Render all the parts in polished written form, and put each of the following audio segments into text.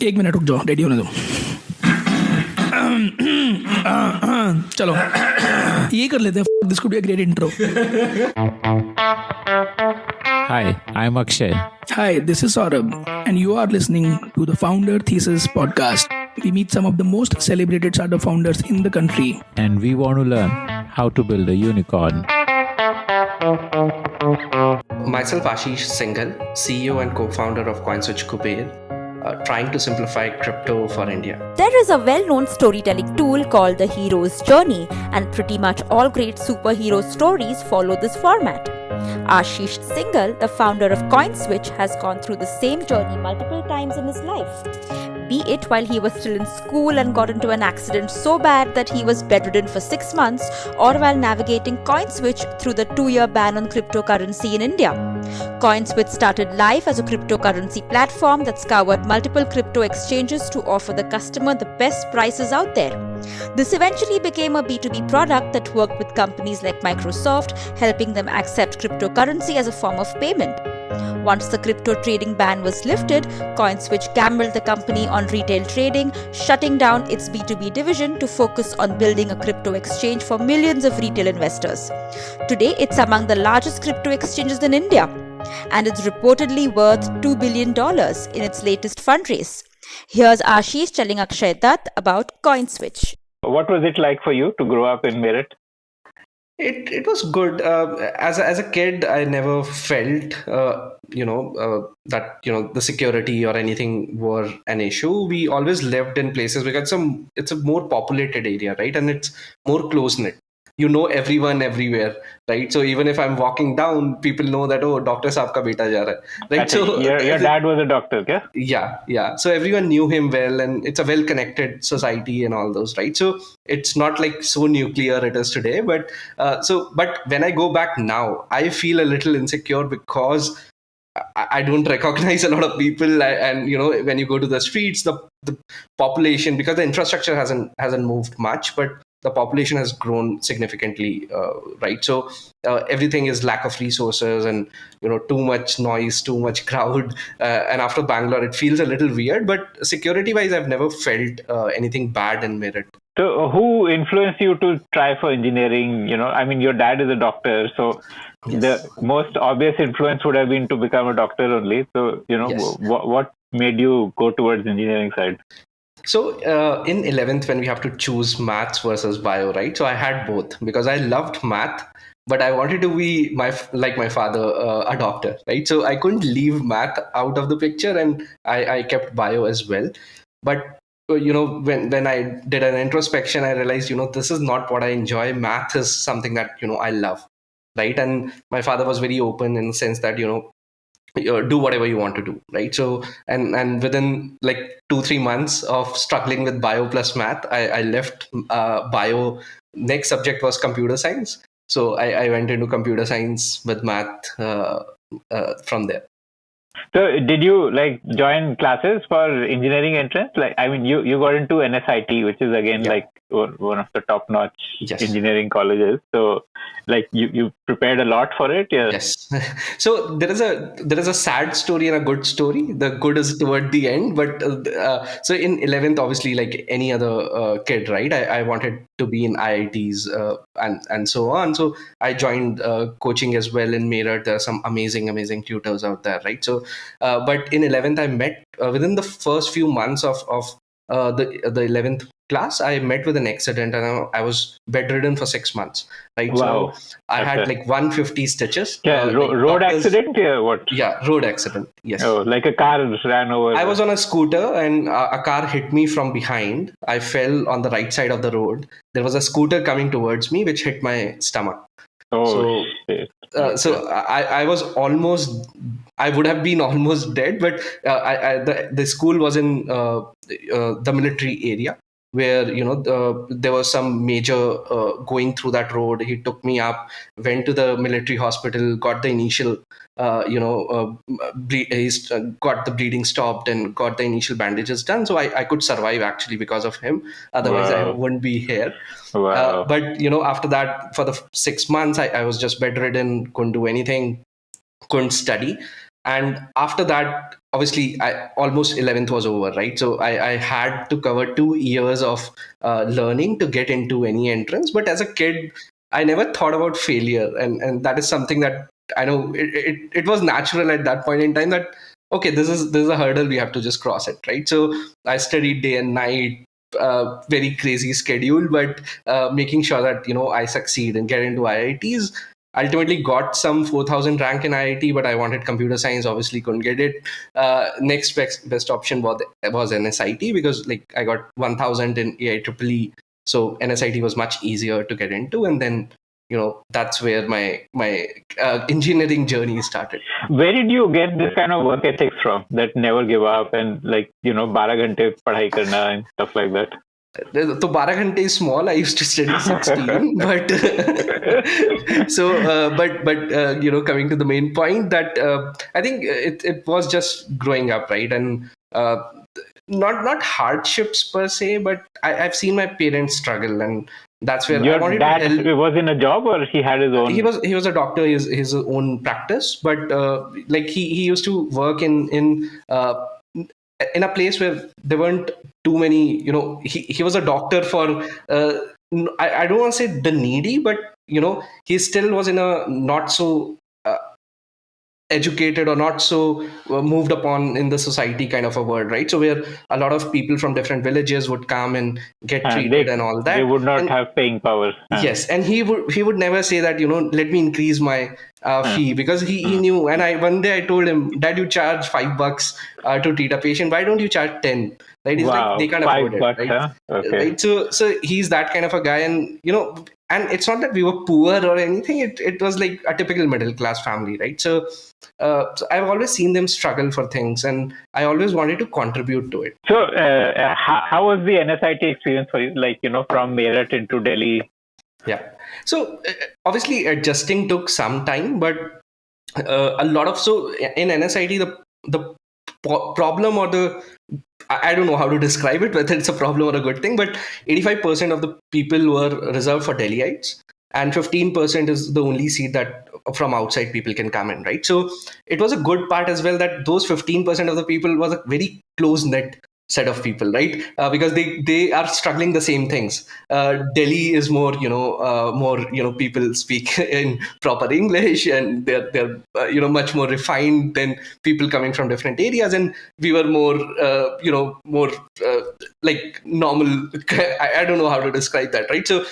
एक मिनट रुक जाओ, रेडी होने दो. चलो ये कर लेते हैं. This could be a great intro. Hi, I'm Akshay. Hi, this is Saurabh, and you are listening to the Founder Thesis podcast. We meet some of the most celebrated startup founders in the country. And we want to learn how to build a unicorn. Myself, Ashish, Singhal, CEO and co-founder of CoinSwitch Kuber, trying to simplify crypto for India. There is a well-known storytelling tool called the hero's journey, and pretty much all great superhero stories follow this format. Ashish Singhal, the founder of CoinSwitch, has gone through the same journey multiple times in his life. Be it while he was still in school and got into an accident so bad that he was bedridden for 6 months, or while navigating CoinSwitch through the 2-year ban on cryptocurrency in India. CoinSwitch started life as a cryptocurrency platform that scoured multiple crypto exchanges to offer the customer the best prices out there. This eventually became a B2B product that worked with companies like Microsoft, helping them accept cryptocurrency as a form of payment. Once the crypto trading ban was lifted, CoinSwitch gambled the company on retail trading, shutting down its B2B division to focus on building a crypto exchange for millions of retail investors. Today, it's among the largest crypto exchanges in India, and it's reportedly worth $2 billion in its latest fundraise. Here's Ashish telling Akshay Dutt about CoinSwitch. What was it like for you to grow up in Meerut? It was good. As a kid, I never felt that the security or anything were an issue. We always lived in places because it's a more populated area, right? And it's more close knit. You know everyone everywhere, right? So even if I'm walking down, people know that, oh, Dr. Saab ka beta ja raha hai, right? So your dad was a doctor, yeah? Yeah. So everyone knew him well, and it's a well-connected society and all those, right? So it's not like so nuclear it is today, but when I go back now, I feel a little insecure because I don't recognize a lot of people, and when you go to the streets, the population, because the infrastructure hasn't moved much, but the population has grown significantly, right? So everything is lack of resources, and too much noise, too much crowd, and after Bangalore, it feels a little weird. But security-wise, I've never felt anything bad in Meerut. So who influenced you to try for engineering? I mean, your dad is a doctor, so yes. The most obvious influence would have been to become a doctor only. So yes. What made you go towards engineering side? So in 11th, when we have to choose maths versus bio, right? So I had both because I loved math, but I wanted to be like my father, a doctor, right? So I couldn't leave math out of the picture, and I kept bio as well. But when I did an introspection, I realized this is not what I enjoy. Math is something that I love, right? And my father was very open in the sense that do whatever you want to do, right? So and within like 2-3 months of struggling with bio plus math, I left bio. Next subject was computer science, so I went into computer science with math from there. So did you join classes for engineering entrance? You got into NSIT, which is again one of the top-notch engineering colleges. So you prepared a lot for it. Yeah. Yes. So there is a sad story and a good story. The good is toward the end, but so in 11th, obviously, like any other kid, right? I wanted to be in IITs and so on. So I joined coaching as well in Meerut. There are some amazing tutors out there, right? So, but in 11th, I met within the first few months of the 11th class, I met with an accident, and I was bedridden for 6 months, right? Wow. So I had 150 stitches. Yeah, road accident? Yeah, what? Yeah, road accident. Yes. Oh, like a car ran over. I was on a scooter, and a car hit me from behind. I fell on the right side of the road. There was a scooter coming towards me, which hit my stomach. Oh, shit. So I was almost, I would have been almost dead, but the school was in the military area where, there was some major going through that road. He took me up, went to the military hospital, got the initial, got the bleeding stopped and got the initial bandages done. So I could survive actually because of him. Otherwise, I wouldn't be here. Wow. But, after that, for the 6 months, I was just bedridden, couldn't do anything, couldn't study. And after that, obviously almost 11th was over, right? So I had to cover 2 years of learning to get into any entrance. But as a kid, I never thought about failure, and that is something that I know it was natural at that point in time that okay, this is a hurdle, we have to just cross it, right? So I studied day and night, very crazy schedule, but making sure that I succeed and get into IITs. Ultimately got some 4,000 rank in IIT, but I wanted computer science, obviously couldn't get it. Next best option was NSIT, because like I got 1,000 in AIEEE, so NSIT was much easier to get into. And then that's where my engineering journey started. Where did you get this kind of work ethics from, that never give up and 12 घंटे पढ़ाई करना and stuff like that? So 12 घंटे is small. I used to study 16, but coming to the main point, that I think it was just growing up, right? And not hardships per se, but I've seen my parents struggle, and that's where your I wanted dad to help. was in a job, or he had his own? He was a doctor, his own practice, but he used to work in a place where there weren't too many. He was a doctor for I don't want to say the needy, but he still was in a not so educated or not so moved upon in the society kind of a world, right? So where a lot of people from different villages would come and get treated and all that. They would not have paying power. Yes, and he would never say that let me increase my fee, because he knew. And one day I told him, Dad, you charge $5 to treat a patient. Why don't you charge 10? Right? He's wow, like, they can't afford $5, it. Right? Huh? Okay. Right? So he's that kind of a guy, and and it's not that we were poor or anything. It was like a typical middle class family, right? So I've always seen them struggle for things, and I always wanted to contribute to it. So how was the NSIT experience for you? From Meerut into Delhi? Yeah. So obviously adjusting took some time, but a lot of, so in NSIT, the problem, or the, I don't know how to describe it, whether it's a problem or a good thing, but 85% of the people were reserved for Delhiites, and 15% is the only seat that from outside people can come in, right? So it was a good part as well, that those 15% of the people was a very close knit set of people, right? Because they are struggling the same things. Delhi is more, people speak in proper English, and they're much more refined than people coming from different areas. And we were more, more like normal. I don't know how to describe that, right? So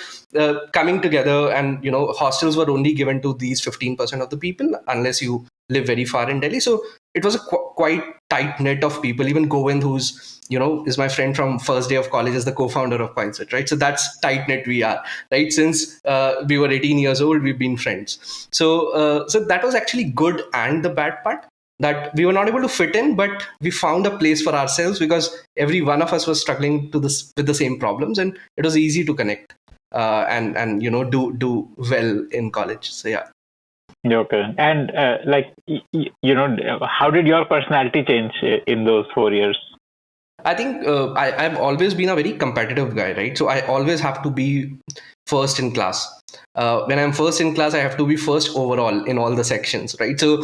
coming together, and hostels were only given to these 15% of the people, unless you live very far in Delhi. So it was a quite tight knit of people. Even Govind, who's is my friend from first day of college, is the co-founder of CoinSwitch, right? So that's tight knit we are, right? Since we were 18 years old, we've been friends. So that was actually good, and the bad part, that we were not able to fit in, but we found a place for ourselves, because every one of us was struggling with the same problems, and it was easy to connect and do well in college. So yeah. Okay. And how did your personality change in those 4 years? I think I've always been a very competitive guy, right? So I always have to be first in class. When I'm first in class, I have to be first overall in all the sections, right? So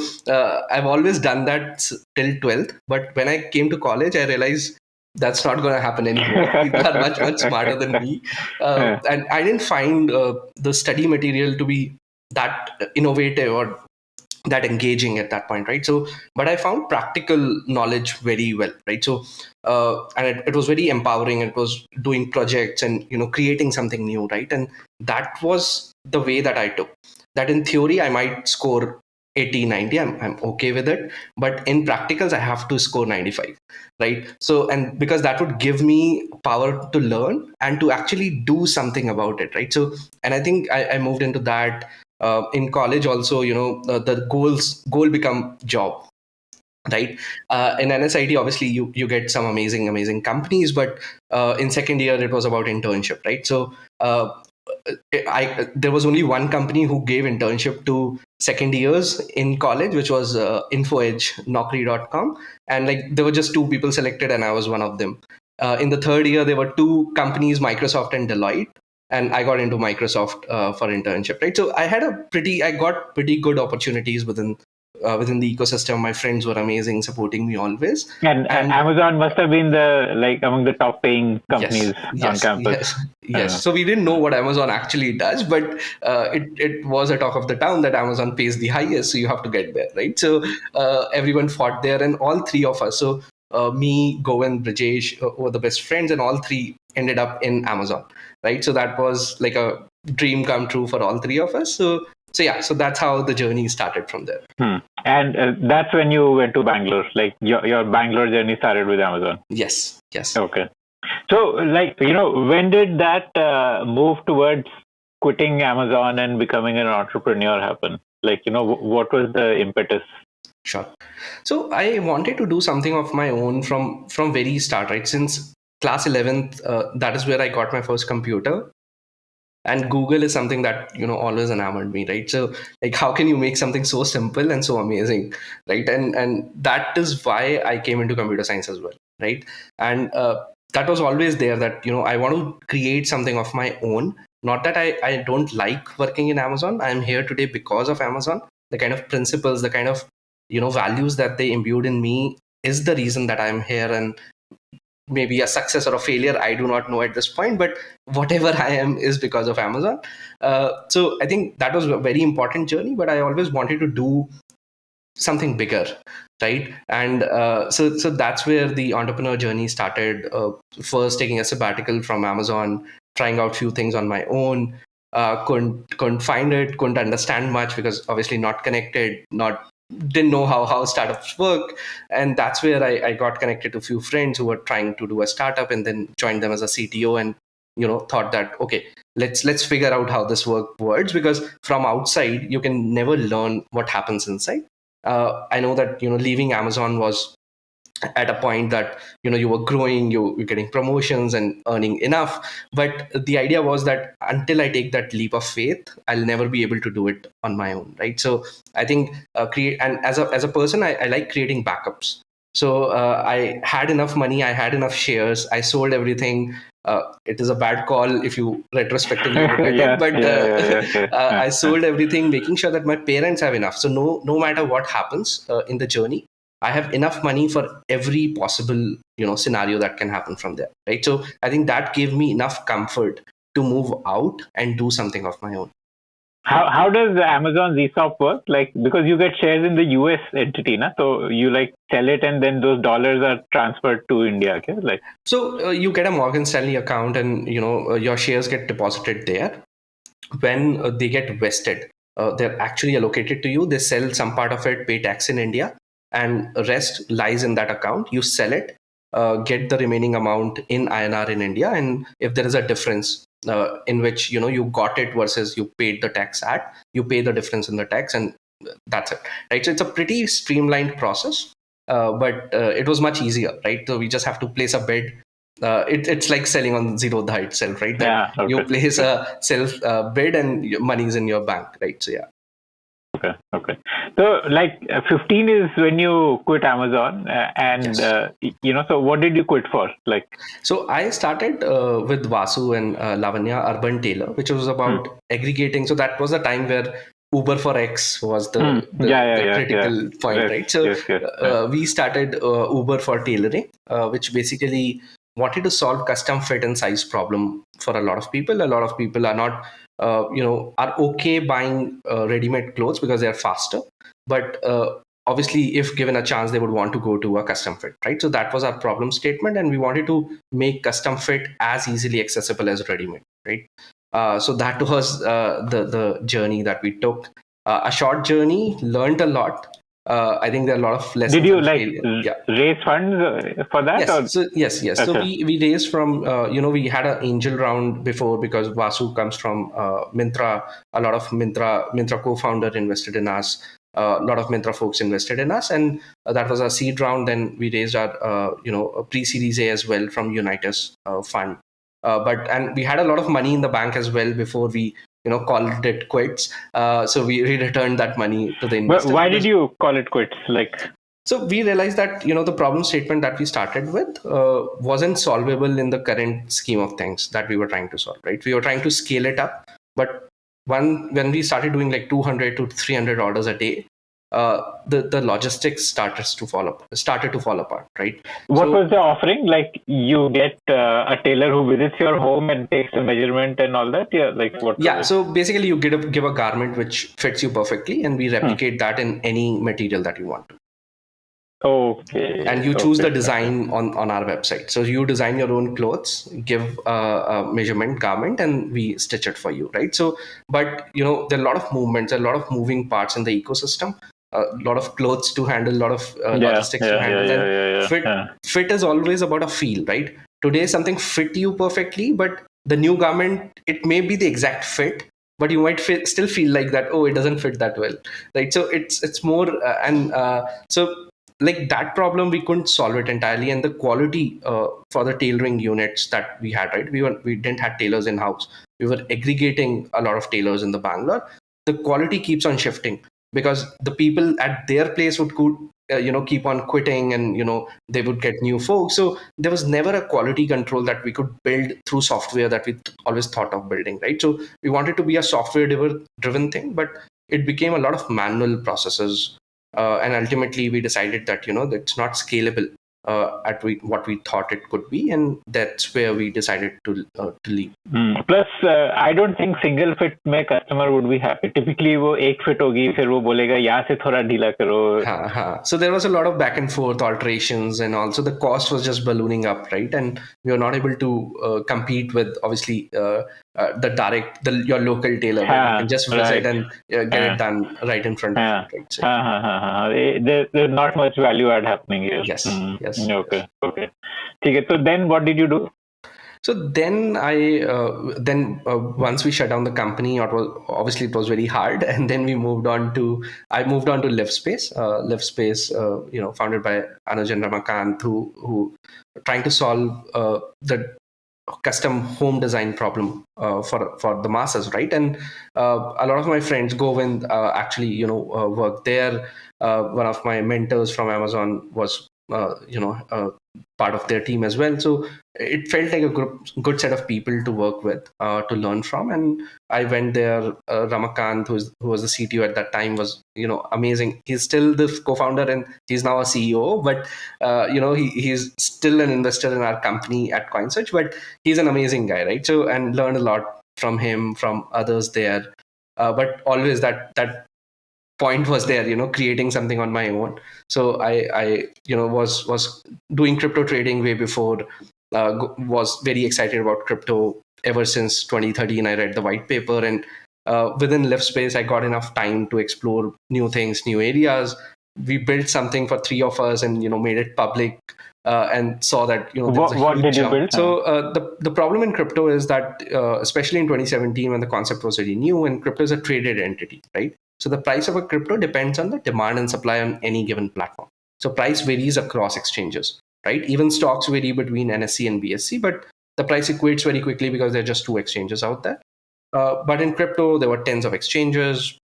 I've always done that till 12th. But when I came to college, I realized that's not going to happen anymore. People are much, much smarter than me. And I didn't find the study material to be that innovative or that engaging at that point, right? So, but I found practical knowledge very well, right? So, and it was very empowering. It was doing projects and creating something new, right? And that was the way that I took. That in theory I might score 80, 90. I'm okay with it, but in practicals I have to score 95, right? So, and because that would give me power to learn and to actually do something about it, right? So, and I think I moved into that. In college also, the goal become job, right? In NSIT, obviously you get some amazing companies, but in second year it was about internship, right? So there was only one company who gave internship to second years in college, which was InfoEdge, Naukri.com, and like there were just 2 people selected, and I was one of them. In the third year, there were 2 companies, Microsoft and Deloitte, and I got into Microsoft for internship, right? So I got pretty good opportunities within within the ecosystem. My friends were amazing, supporting me always. And Amazon must have been among the top paying companies on campus. Yes. So we didn't know what Amazon actually does, but it was a talk of the town that Amazon pays the highest, so you have to get there, right? So everyone fought there, and all three of us. So me, Govind, Brajesh were the best friends, and all three ended up in Amazon, right? So that was like a dream come true for all three of us. So that's how the journey started from there. And that's when you went to Bangalore. Like your Bangalore journey started with Amazon. Yes. Okay. So when did that move towards quitting Amazon and becoming an entrepreneur happen? What was the impetus? Sure. So I wanted to do something of my own from very start, right? Since class 11th, that is where I got my first computer. And Google is something that, always enamored me, right? So like, how can you make something so simple and so amazing, right? And that is why I came into computer science as well, right? And that was always there that, I want to create something of my own. Not that I don't like working in Amazon. I'm here today because of Amazon. The kind of principles, the kind of, values that they imbued in me is the reason that I'm here. And maybe a success or a failure, I do not know at this point, but whatever I am is because of Amazon. So I think that was a very important journey, but I always wanted to do something bigger, right? And so that's where the entrepreneur journey started. First taking a sabbatical from Amazon, trying out few things on my own. Couldn't find it, couldn't understand much because obviously not connected, didn't know how startups work. And that's where I got connected to a few friends who were trying to do a startup, and then joined them as a CTO, and thought that, okay, let's figure out how this works, because from outside you can never learn what happens inside. I know that leaving Amazon was at a point that you were growing, you're getting promotions and earning enough, but the idea was that until I take that leap of faith, I'll never be able to do it on my own, right? So I think create, and as a person, I like creating backups. So I had enough money, I had enough shares, I sold everything. It is a bad call if you retrospectively look at it, but I sold everything, making sure that my parents have enough. So no matter what happens in the journey, I have enough money for every possible, scenario that can happen from there, right? So I think that gave me enough comfort to move out and do something of my own. How does Amazon's ESOP work? Like, because you get shares in the US entity, na? So you sell it and then those dollars are transferred to India, okay? So you get a Morgan Stanley account, and your shares get deposited there. When they get vested, they're actually allocated to you. They sell some part of it, pay tax in India, and rest lies in that account. You sell it, get the remaining amount in INR in India, and if there is a difference in which you got it versus you paid the tax at, you pay the difference in the tax, and that's it, right? So it's a pretty streamlined process, but it was much easier, right? So we just have to place a bid. It's like selling on Zerodha itself, right? That you place a self bid and money is in your bank, right? So Okay. So 15 is when you quit Amazon, and yes. So what did you quit for? So I started with Vasu and Lavanya Urban Tailor, which was about aggregating. So that was a time where Uber for X was the critical point, right? So we started Uber for tailoring, which basically wanted to solve custom fit and size problem for a lot of people. A lot of people are not are okay buying ready-made clothes because they're faster, but obviously if given a chance they would want to go to a custom fit, right? So that was our problem statement, and we wanted to make custom fit as easily accessible as ready-made, right? So that was the journey that we took. A short journey, learned a lot. I think there are a lot of lessons. Did you raise funds for that? Yes. Yes. Okay. So we raised from, we had an angel round before, because Vasu comes from Myntra. A lot of Myntra co-founder invested in us. A lot of Myntra folks invested in us, and that was a seed round. Then we raised our, a pre-series A as well from Unitas fund. And we had a lot of money in the bank as well before we called it quits. So we returned that money to the investor. But why did you call it quits? So we realized that the problem statement that we started with wasn't solvable in the current scheme of things that we were trying to solve, right? We were trying to scale it up, but when we started doing 200 to 300 orders a day, the logistics started to fall apart, right? What was the offering? Like you get a tailor who visits your home and takes the measurement and all that? Yeah, like what? Yeah, so basically you give a garment which fits you perfectly, and we replicate that in any material that you want to. Okay. And you choose the design on our website. So you design your own clothes, give a measurement garment, and we stitch it for you, right? So, but there are a lot of movements, a lot of moving parts in the ecosystem, a lot of clothes to handle, a lot of logistics to handle. Fit is always about a feel, right? Today something fit you perfectly, but the new garment, it may be the exact fit, but you might still feel like that, oh, it doesn't fit that well, right? So it's more so like that problem, we couldn't solve it entirely, and the quality for the tailoring units that we had, right? We didn't have tailors in house. We were aggregating a lot of tailors in the Bangalore. The quality keeps on shifting because the people at their place would keep on quitting, and they would get new folks. So there was never a quality control that we could build through software that we always thought of building, right? So we wanted to be a software driven thing, but it became a lot of manual processes. And ultimately, we decided that it's not scalable at what we thought it could be, and that's where we decided to leave. Plus, I don't think single fit में customer would be happy. Typically, वो एक fit होगी, फिर वो बोलेगा यहाँ से थोड़ा ढीला करो. So there was a lot of back and forth alterations, and also the cost was just ballooning up, right? And we were not able to compete with obviously your local tailor, and just visit and get it done right in front of you, right? So, there's not much value add happening here. Yes. Okay. Okay. So then what did you do? So then once we shut down the company, it was very hard, and then I moved on to LiveSpace. LiveSpace, founded by Anuj and Ramakant, who trying to solve the custom home design problem for the masses, right? And a lot of my friends, Govind, actually worked there. One of my mentors from Amazon was part of their team as well. So it felt like a good set of people to work with, to learn from. And I went there. Ramakant, who was the CTO at that time, was amazing. He's still the co-founder and he's now a CEO, but he's still an investor in our company at CoinSwitch. But he's an amazing guy, right? So, and learned a lot from him, from others there. But always that point was there, creating something on my own. So I was doing crypto trading way before, was very excited about crypto ever since 2013. I read the white paper, and within LiveSpace, I got enough time to explore new things, new areas. We built something for three of us and, made it public. And saw that what did you build? So the problem in crypto is that especially in 2017, when the concept was very new, and crypto is a traded entity, right? So the price of a crypto depends on the demand and supply on any given platform. So price varies across exchanges, right? Even stocks vary between NSE and BSE, but the price equates very quickly because there are just two exchanges out there. But in crypto, there were tens of exchanges.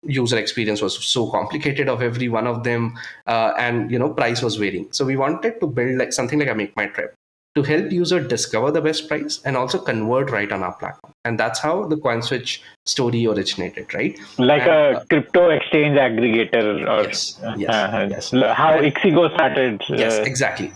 User experience was so complicated of every one of them, and price was varying. So we wanted to build like something like a Make My Trip to help user discover the best price and also convert right on our platform. And that's how the CoinSwitch story originated, right? Like a crypto exchange aggregator. Or, yes. How Ixigo started. Yes, exactly.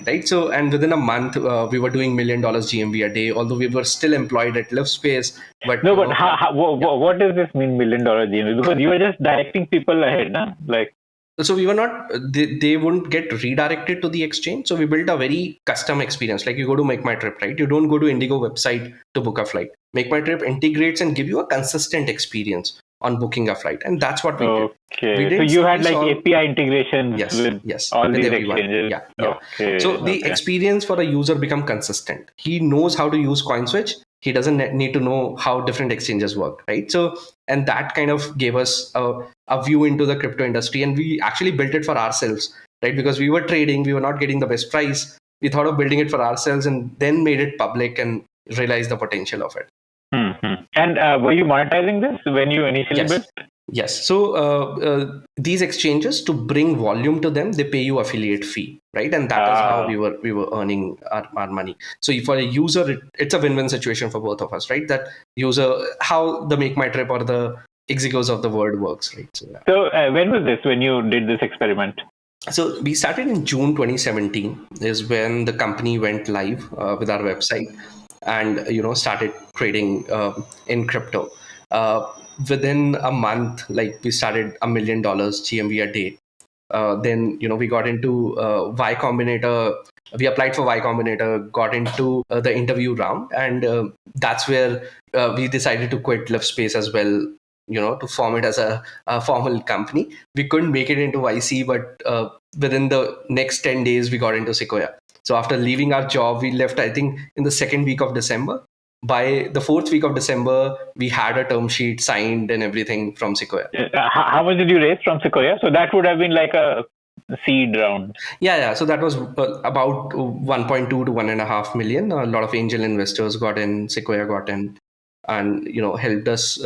Right. So, and within a month, we were doing $1 million GMV a day, although we were still employed at LiveSpace. But no, but what does this mean, $1 million GMV? Because you were just directing people ahead, nah? Like. So we were not, they wouldn't get redirected to the exchange. So we built a very custom experience. Like you go to Make My Trip, right? You don't go to Indigo website to book a flight. Make My Trip integrates and give you a consistent experience on booking a flight. And that's what we did. Okay. So you had like API integrations with all these exchanges. Yeah. Okay. So the experience for a user become consistent. He knows how to use CoinSwitch. He doesn't need to know how different exchanges work, right? So, and that kind of gave us a view into the crypto industry, and we actually built it for ourselves, right? Because we were trading, we were not getting the best price. We thought of building it for ourselves and then made it public and realized the potential of it. Mm-hmm. And were you monetizing this when you initially built? Yes. So these exchanges, to bring volume to them, they pay you affiliate fee, right? And that is how we were earning our money. So for a user, it's a win-win situation for both of us, right? That user, how the Make My Trip or the exigos of the word works, right? So, So when was this, when you did this experiment? So we started in June 2017 is when the company went live with our website and started trading in crypto. Within a month, like we started $1 million GMV a day. Then we got into Y Combinator. We applied for Y Combinator, got into the interview round, and that's where we decided to quit Live Space as well. To form it as a formal company. We couldn't make it into YC, but within the next 10 days, we got into Sequoia. So after leaving our job, we left, I think, in the second week of December. By the fourth week of December, we had a term sheet signed and everything from Sequoia. How much did you raise from Sequoia? So that would have been like a seed round. Yeah. So that was about 1.2 to 1.5 million. A lot of angel investors got in, Sequoia got in, and helped us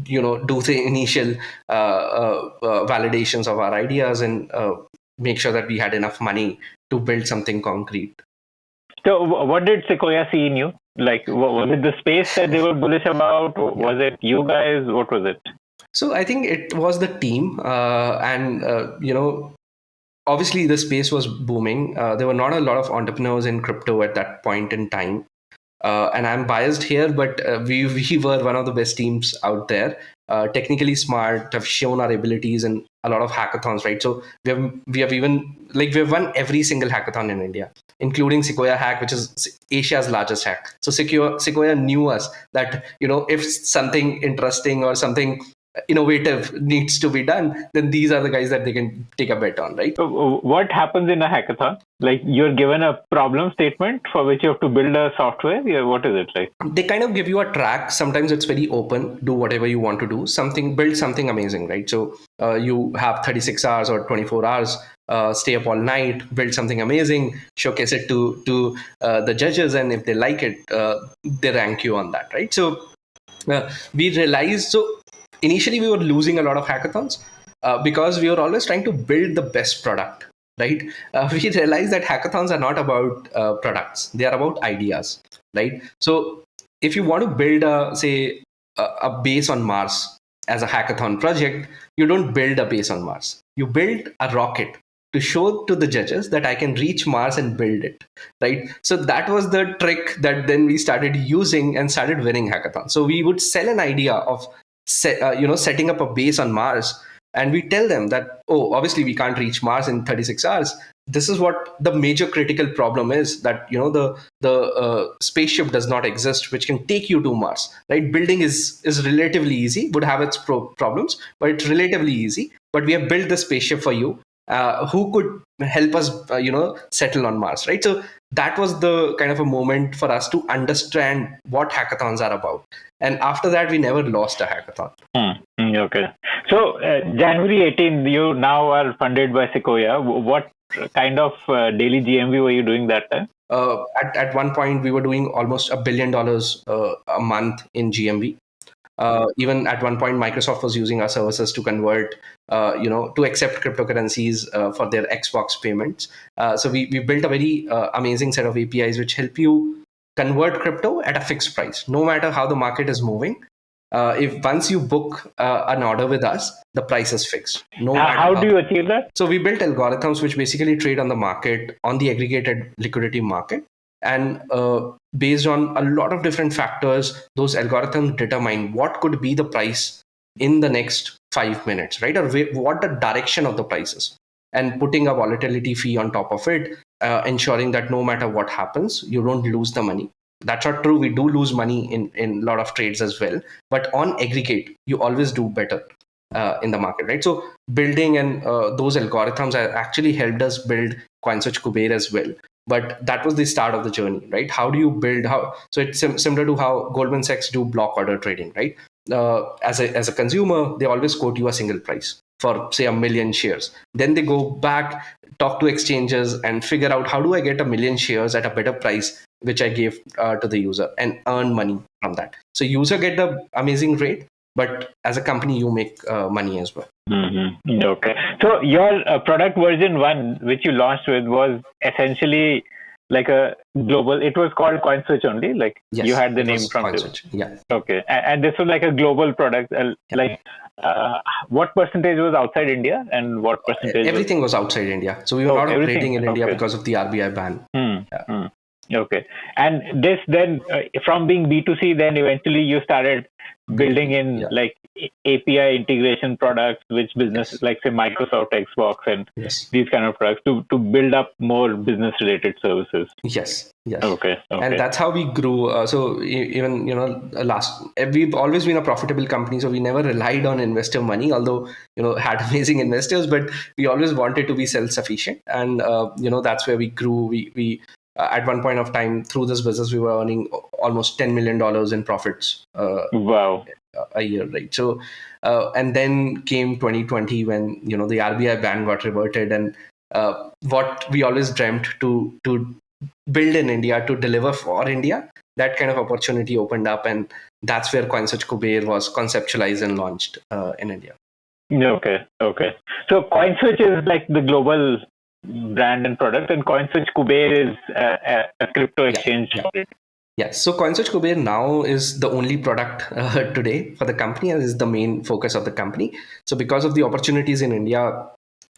do the initial validations of our ideas and make sure that we had enough money to build something concrete. So what did Sequoia see in you? Like, was it the space that they were bullish about? Was it you guys? What was it? So I think it was the team, and obviously the space was booming. There were not a lot of entrepreneurs in crypto at that point in time. And I'm biased here, but we were one of the best teams out there. Technically smart, have shown our abilities in a lot of hackathons, right? So we have won every single hackathon in India, including Sequoia Hack, which is Asia's largest hack. So Sequoia knew us that if something interesting or something innovative needs to be done, then these are the guys that they can take a bet on, right? So what happens in a hackathon? Like, you're given a problem statement for which you have to build a software. Yeah, what is it like? They kind of give you a track. Sometimes it's very open. Do whatever you want to do. Build something amazing, right? So you have 36 hours or 24 hours. Stay up all night, build something amazing, showcase it to the judges, and if they like it, they rank you on that, right? So we realized. So initially, we were losing a lot of hackathons because we were always trying to build the best product, right? We realized that hackathons are not about products; they are about ideas, right? So if you want to build a base on Mars as a hackathon project, you don't build a base on Mars. You build a rocket to show to the judges that I can reach Mars and build it, right? So that was the trick that then we started using and started winning hackathons. So we would sell an idea of setting up a base on Mars, and we tell them that, oh, obviously we can't reach Mars in 36 hours. This is what the major critical problem is, that the spaceship does not exist which can take you to Mars, right? Building is relatively easy, would have its problems, but it's relatively easy. But we have built the spaceship for you. Who could help us settle on Mars, right? So that was the kind of a moment for us to understand what hackathons are about, and after that we never lost a hackathon. Okay, so January 18th, you now are funded by Sequoia. What kind of daily GMV were you doing that time? At one point we were doing almost $1 billion a month in GMV. Even at one point, Microsoft was using our services to convert, to accept cryptocurrencies for their Xbox payments. So we built a very amazing set of APIs which help you convert crypto at a fixed price, no matter how the market is moving. If once you book an order with us, the price is fixed. How do you achieve that? So we built algorithms which basically trade on the market, on the aggregated liquidity market. And based on a lot of different factors, those algorithms determine what could be the price in the next 5 minutes, right? Or what the direction of the price is. And putting a volatility fee on top of it, ensuring that no matter what happens, you don't lose the money. That's not true. We do lose money in a lot of trades as well. But on aggregate, you always do better in the market, right? So building and those algorithms actually helped us build CoinSwitch Kuber as well. But that was the start of the journey, right? How do you build? So it's similar to how Goldman Sachs do block order trading, right? As a consumer, they always quote you a single price for say 1 million shares. Then they go back, talk to exchanges, and figure out how do I get 1 million shares at a better price, which I gave to the user, and earn money from that. So user get the amazing rate, but as a company, you make money as well. Mm-hmm. Okay. So your product version 1, which you launched with, was essentially like a global. It was called CoinSwitch only. Like Yes, you had the it name was from CoinSwitch. Yeah. Okay, and this was like a global product. Like, what percentage was outside India, and what percentage? Everything was outside India, so we were not operating in India Okay. because of the RBI ban. Okay, and this then from being B2C, then eventually you started building in like API integration products, which business like say Microsoft, Xbox, and these kind of products to build up more business related services. Yes. Okay. And that's how we grew. So even we've always been a profitable company, so we never relied on investor money. Although had amazing investors, but we always wanted to be self sufficient, and that's where we grew. We at one point of time through this business we were earning almost $10 million in profits. Wow. A year, right? So and then came 2020 when the RBI ban got reverted, and what we always dreamt to build in India, to deliver for India, that kind of opportunity opened up, and that's where CoinSwitch Kuber was conceptualized and launched in India. Okay. So CoinSwitch is like the global brand and product, and CoinSwitch Kuber is a crypto exchange. Yes. So CoinSwitch Kuber now is the only product today for the company, and is the main focus of the company. So because of the opportunities in India,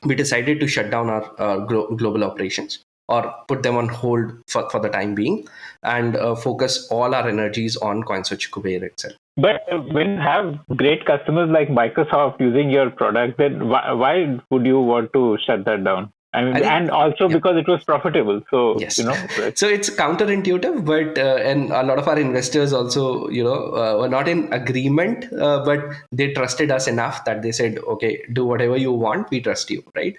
we decided to shut down our global operations, or put them on hold for the time being, and focus all our energies on CoinSwitch Kuber itself. But when you have great customers like Microsoft using your product, then why would you want to shut that down? I mean, and also because it was profitable. So, yes. So it's counterintuitive, but and a lot of our investors also, were not in agreement, but they trusted us enough that they said, okay, do whatever you want. We trust you, right?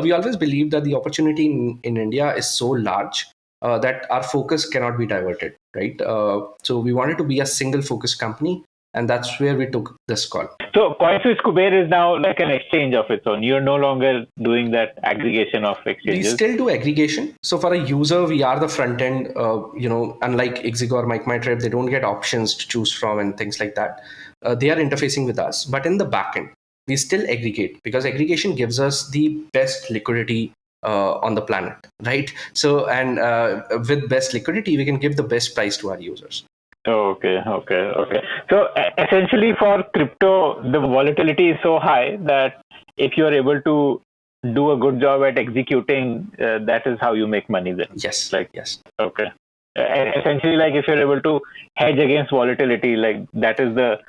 We always believe that the opportunity in India is so large that our focus cannot be diverted, right? So we wanted to be a single focus company, and that's where we took this call. So CoinSwitch Kuber is now like an exchange of its own. You're no longer doing that aggregation of exchanges. We still do aggregation. So for a user, we are the front end. Unlike Exig or MicMyTrip, they don't get options to choose from and things like that. They are interfacing with us, but in the backend, we still aggregate, because aggregation gives us the best liquidity on the planet, right? So, and with best liquidity, we can give the best price to our users. Okay. So essentially for crypto, the volatility is so high that if you are able to do a good job at executing, that is how you make money then. Yes. Yes. Okay. Essentially, like if you're able to hedge against volatility, like that is the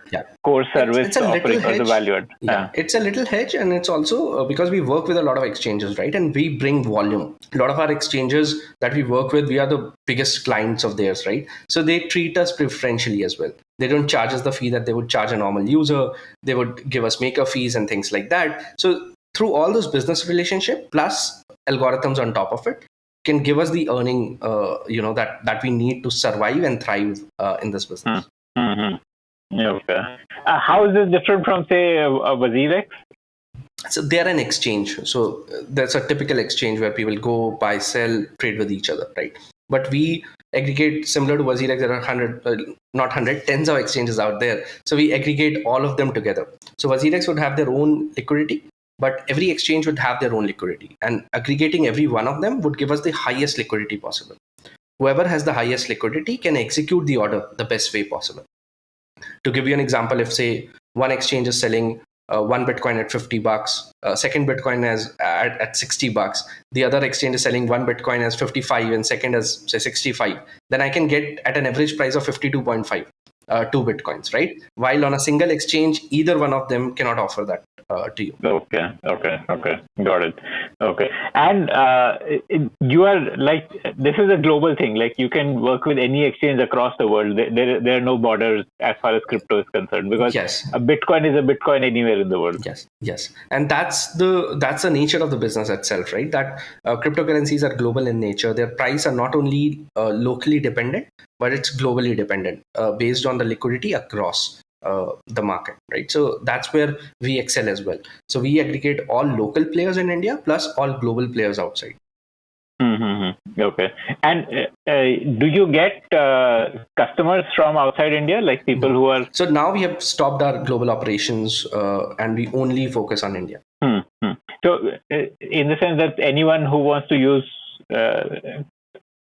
core service offering or the value add. It's a little hedge, and it's also because we work with a lot of exchanges, right? And we bring volume. A lot of our exchanges that we work with, we are the biggest clients of theirs, right? So they treat us preferentially as well. They don't charge us the fee that they would charge a normal user. They would give us maker fees and things like that. So through all those business relationship plus algorithms on top of it, can give us the earning, that we need to survive and thrive in this business. Okay. How is this different from, say, a WazirX? So they're an exchange. So that's a typical exchange where people go, buy, sell, trade with each other, right? But we aggregate similar to WazirX. There are tens of exchanges out there. So we aggregate all of them together. So WazirX would have their own liquidity, but every exchange would have their own liquidity, and aggregating every one of them would give us the highest liquidity possible. Whoever has the highest liquidity can execute the order the best way possible. To give you an example, if say one exchange is selling one Bitcoin at $50, second Bitcoin at $60, the other exchange is selling one Bitcoin as 55 and second as say 65, then I can get at an average price of 52.5. 2 Bitcoins, right? While on a single exchange, either one of them cannot offer that to you. Okay. Got it. Okay. And you are like, this is a global thing. Like you can work with any exchange across the world. There are no borders as far as crypto is concerned, because a Bitcoin is a Bitcoin anywhere in the world. Yes. And that's the nature of the business itself, right? That cryptocurrencies are global in nature. Their price are not only locally dependent, but it's globally dependent based on the liquidity across the market, right? So that's where we excel as well. So we aggregate all local players in India plus all global players outside. Okay. And do you get customers from outside India, like people who are... So now we have stopped our global operations and we only focus on India. So in the sense that anyone who wants to use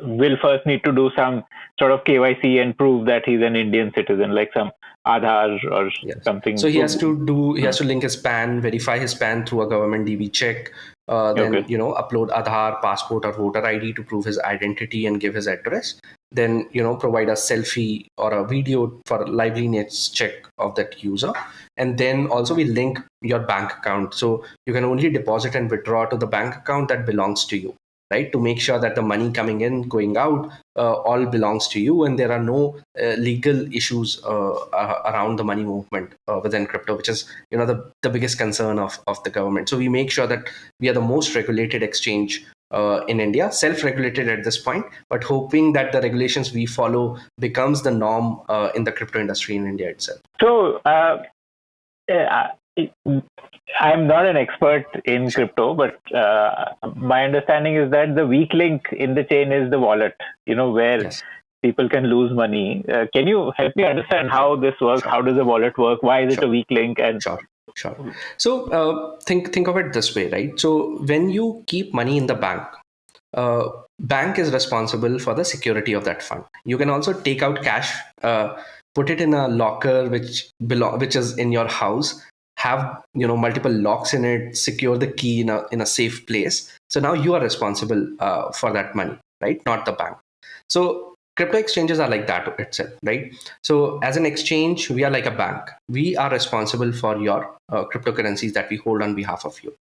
will first need to do some sort of KYC and prove that he's an Indian citizen, like some Aadhaar or something. So he has to link his PAN, verify his PAN through a government DB check. Then upload Aadhaar, passport, or voter ID to prove his identity and give his address. Then provide a selfie or a video for a liveliness check of that user. And then also we link your bank account, so you can only deposit and withdraw to the bank account that belongs to you, right? To make sure that the money coming in, going out, all belongs to you, and there are no legal issues around the money movement within crypto, which is the biggest concern of the government. So we make sure that we are the most regulated exchange in India, self-regulated at this point, but hoping that the regulations we follow becomes the norm in the crypto industry in India itself. So I'm not an expert in crypto, but my understanding is that the weak link in the chain is the wallet, where people can lose money. Can you help me understand how this works? Sure. How does the wallet work? Why is it a weak link? And Sure. So think of it this way, right? So when you keep money in the bank, bank is responsible for the security of that fund. You can also take out cash, put it in a locker which is in your house, have multiple locks in it, secure the key in a safe place. So now you are responsible for that money, right? Not the bank. So crypto exchanges are like that itself, right? So as an exchange, we are like a bank. We are responsible for your cryptocurrencies that we hold on behalf of you.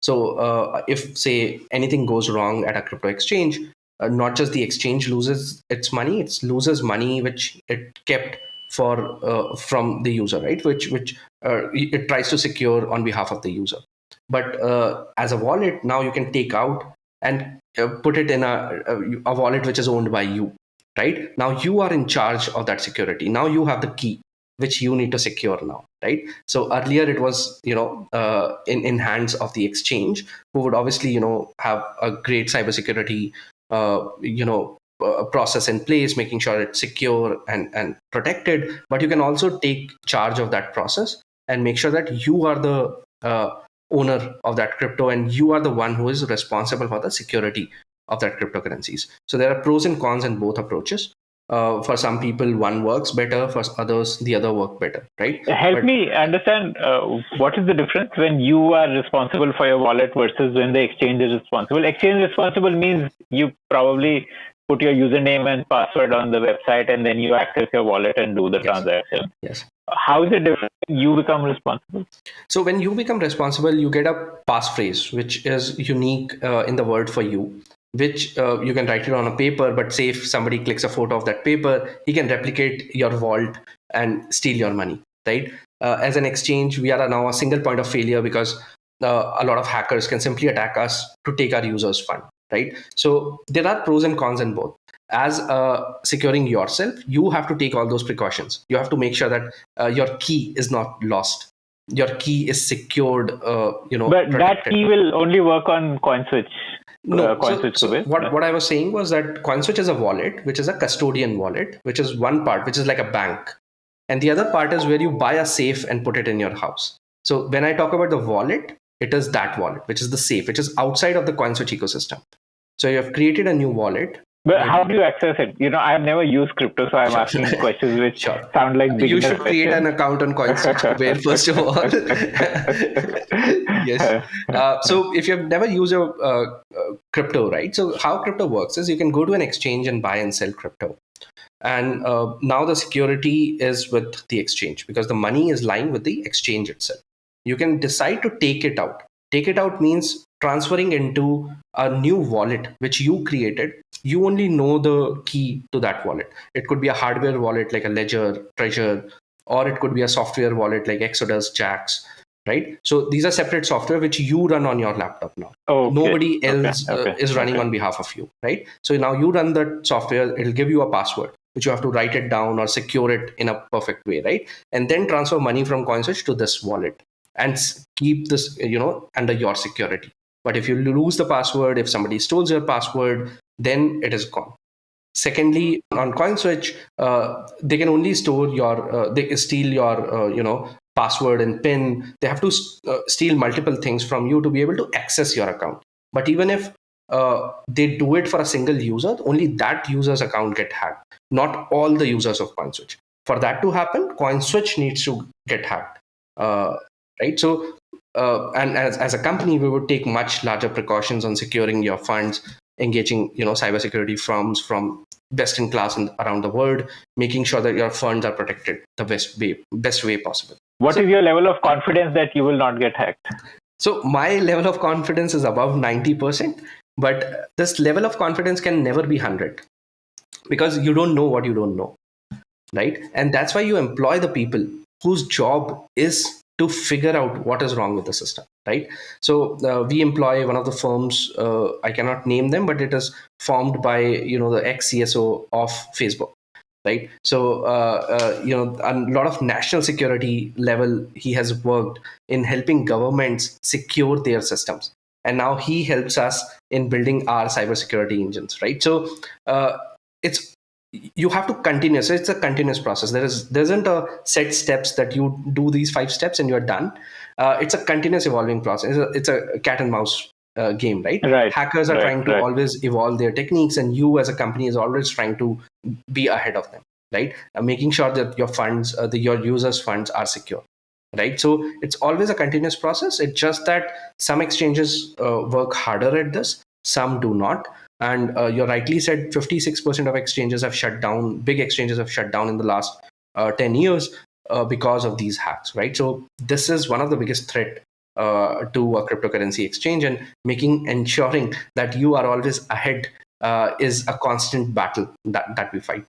So if, say, anything goes wrong at a crypto exchange, not just the exchange loses its money, it loses money which it kept from the user, right? Which it tries to secure on behalf of the user. But as a wallet, now you can take out and put it in a wallet which is owned by you. Right? Now you are in charge of that security. Now you have the key, which you need to secure now, right? So earlier it was, in hands of the exchange, who would obviously, have a great cybersecurity, process in place, making sure it's secure and protected. But you can also take charge of that process and make sure that you are the owner of that crypto, and you are the one who is responsible for the security of that cryptocurrencies. So there are pros and cons in both approaches. For some people, one works better. For others, the other work better, right? Help me understand what is the difference when you are responsible for your wallet versus when the exchange is responsible. Exchange responsible means you probably put your username and password on the website, and then you access your wallet and do the transaction. Yes. How is it different when you become responsible? So when you become responsible, you get a passphrase, which is unique in the world for you, which you can write it on a paper, but say if somebody clicks a photo of that paper, he can replicate your vault and steal your money, right? As an exchange, we are now a single point of failure because a lot of hackers can simply attack us to take our users' fund, right? So there are pros and cons in both. As securing yourself, you have to take all those precautions. You have to make sure that your key is not lost. Your key is secured, But protected. that key will only work on CoinSwitch. No, what I was saying was that CoinSwitch is a wallet, which is a custodian wallet, which is one part, which is like a bank. And the other part is where you buy a safe and put it in your house. So when I talk about the wallet, it is that wallet, which is the safe, which is outside of the CoinSwitch ecosystem. So you have created a new wallet. But how do you access it? I've never used crypto, so I'm asking questions which sound like beginner You should create questions. an account on CoinSwitch Kuber, first of all. Yes. So if you've never used a crypto, right? So how crypto works is you can go to an exchange and buy and sell crypto. And now the security is with the exchange because the money is lying with the exchange itself. You can decide to take it out. Take it out means transferring into a new wallet which you created. You only know the key to that wallet. It could be a hardware wallet like a Ledger, Treasure, or it could be a software wallet like Exodus, Jax, right? So these are separate software which you run on your laptop now. Okay. Nobody else is running on behalf of you, right? So now you run that software, it'll give you a password, which you have to write it down or secure it in a perfect way, right? And then transfer money from CoinSwitch to this wallet and keep this, under your security. But if you lose the password, if somebody stole your password, then it is gone. Secondly, on CoinSwitch, they can only store they steal your, password and PIN. They have to steal multiple things from you to be able to access your account. But even if they do it for a single user, only that user's account get hacked, not all the users of CoinSwitch. For that to happen, CoinSwitch needs to get hacked, right? So, and as a company, we would take much larger precautions on securing your funds, engaging cybersecurity firms from best in class around the world, making sure that your funds are protected the best way possible. What is your level of confidence that you will not get hacked? So my level of confidence is above 90%, but this level of confidence can never be 100 because you don't know what you don't know, right? And that's why you employ the people whose job is to figure out what is wrong with the system, right? So we employ one of the firms, I cannot name them, but it is formed by the ex-CSO of Facebook, right? So a lot of national security level he has worked in helping governments secure their systems, and now he helps us in building our cybersecurity engines, right? So it's you have to continue. So it's a continuous process. There isn't a set steps that you do these 5 steps and you're done. It's a continuous evolving process. It's a cat and mouse game, right? Hackers are trying to always evolve their techniques, and you as a company is always trying to be ahead of them, right? Making sure that your funds, your users' funds are secure, right? So it's always a continuous process. It's just that some exchanges work harder at this, some do not. And you rightly said 56% of exchanges have shut down, big exchanges have shut down in the last 10 years because of these hacks, right? So this is one of the biggest threat to a cryptocurrency exchange, and ensuring that you are always ahead is a constant battle that we fight.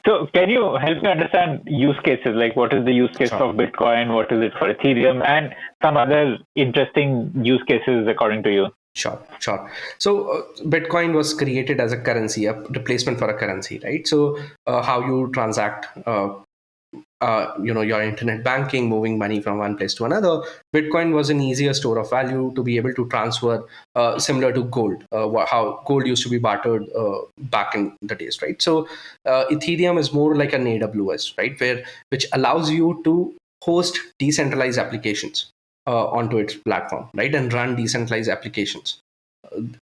So can you help me understand use cases? Like what is the use case of Bitcoin? What is it for Ethereum? And some other interesting use cases according to you? Sure. So Bitcoin was created as a currency, a replacement for a currency, right? So how you transact, your internet banking, moving money from one place to another. Bitcoin was an easier store of value to be able to transfer, similar to gold, how gold used to be bartered back in the days, right? So Ethereum is more like an AWS, right, which allows you to host decentralized applications onto its platform, right, and run decentralized applications.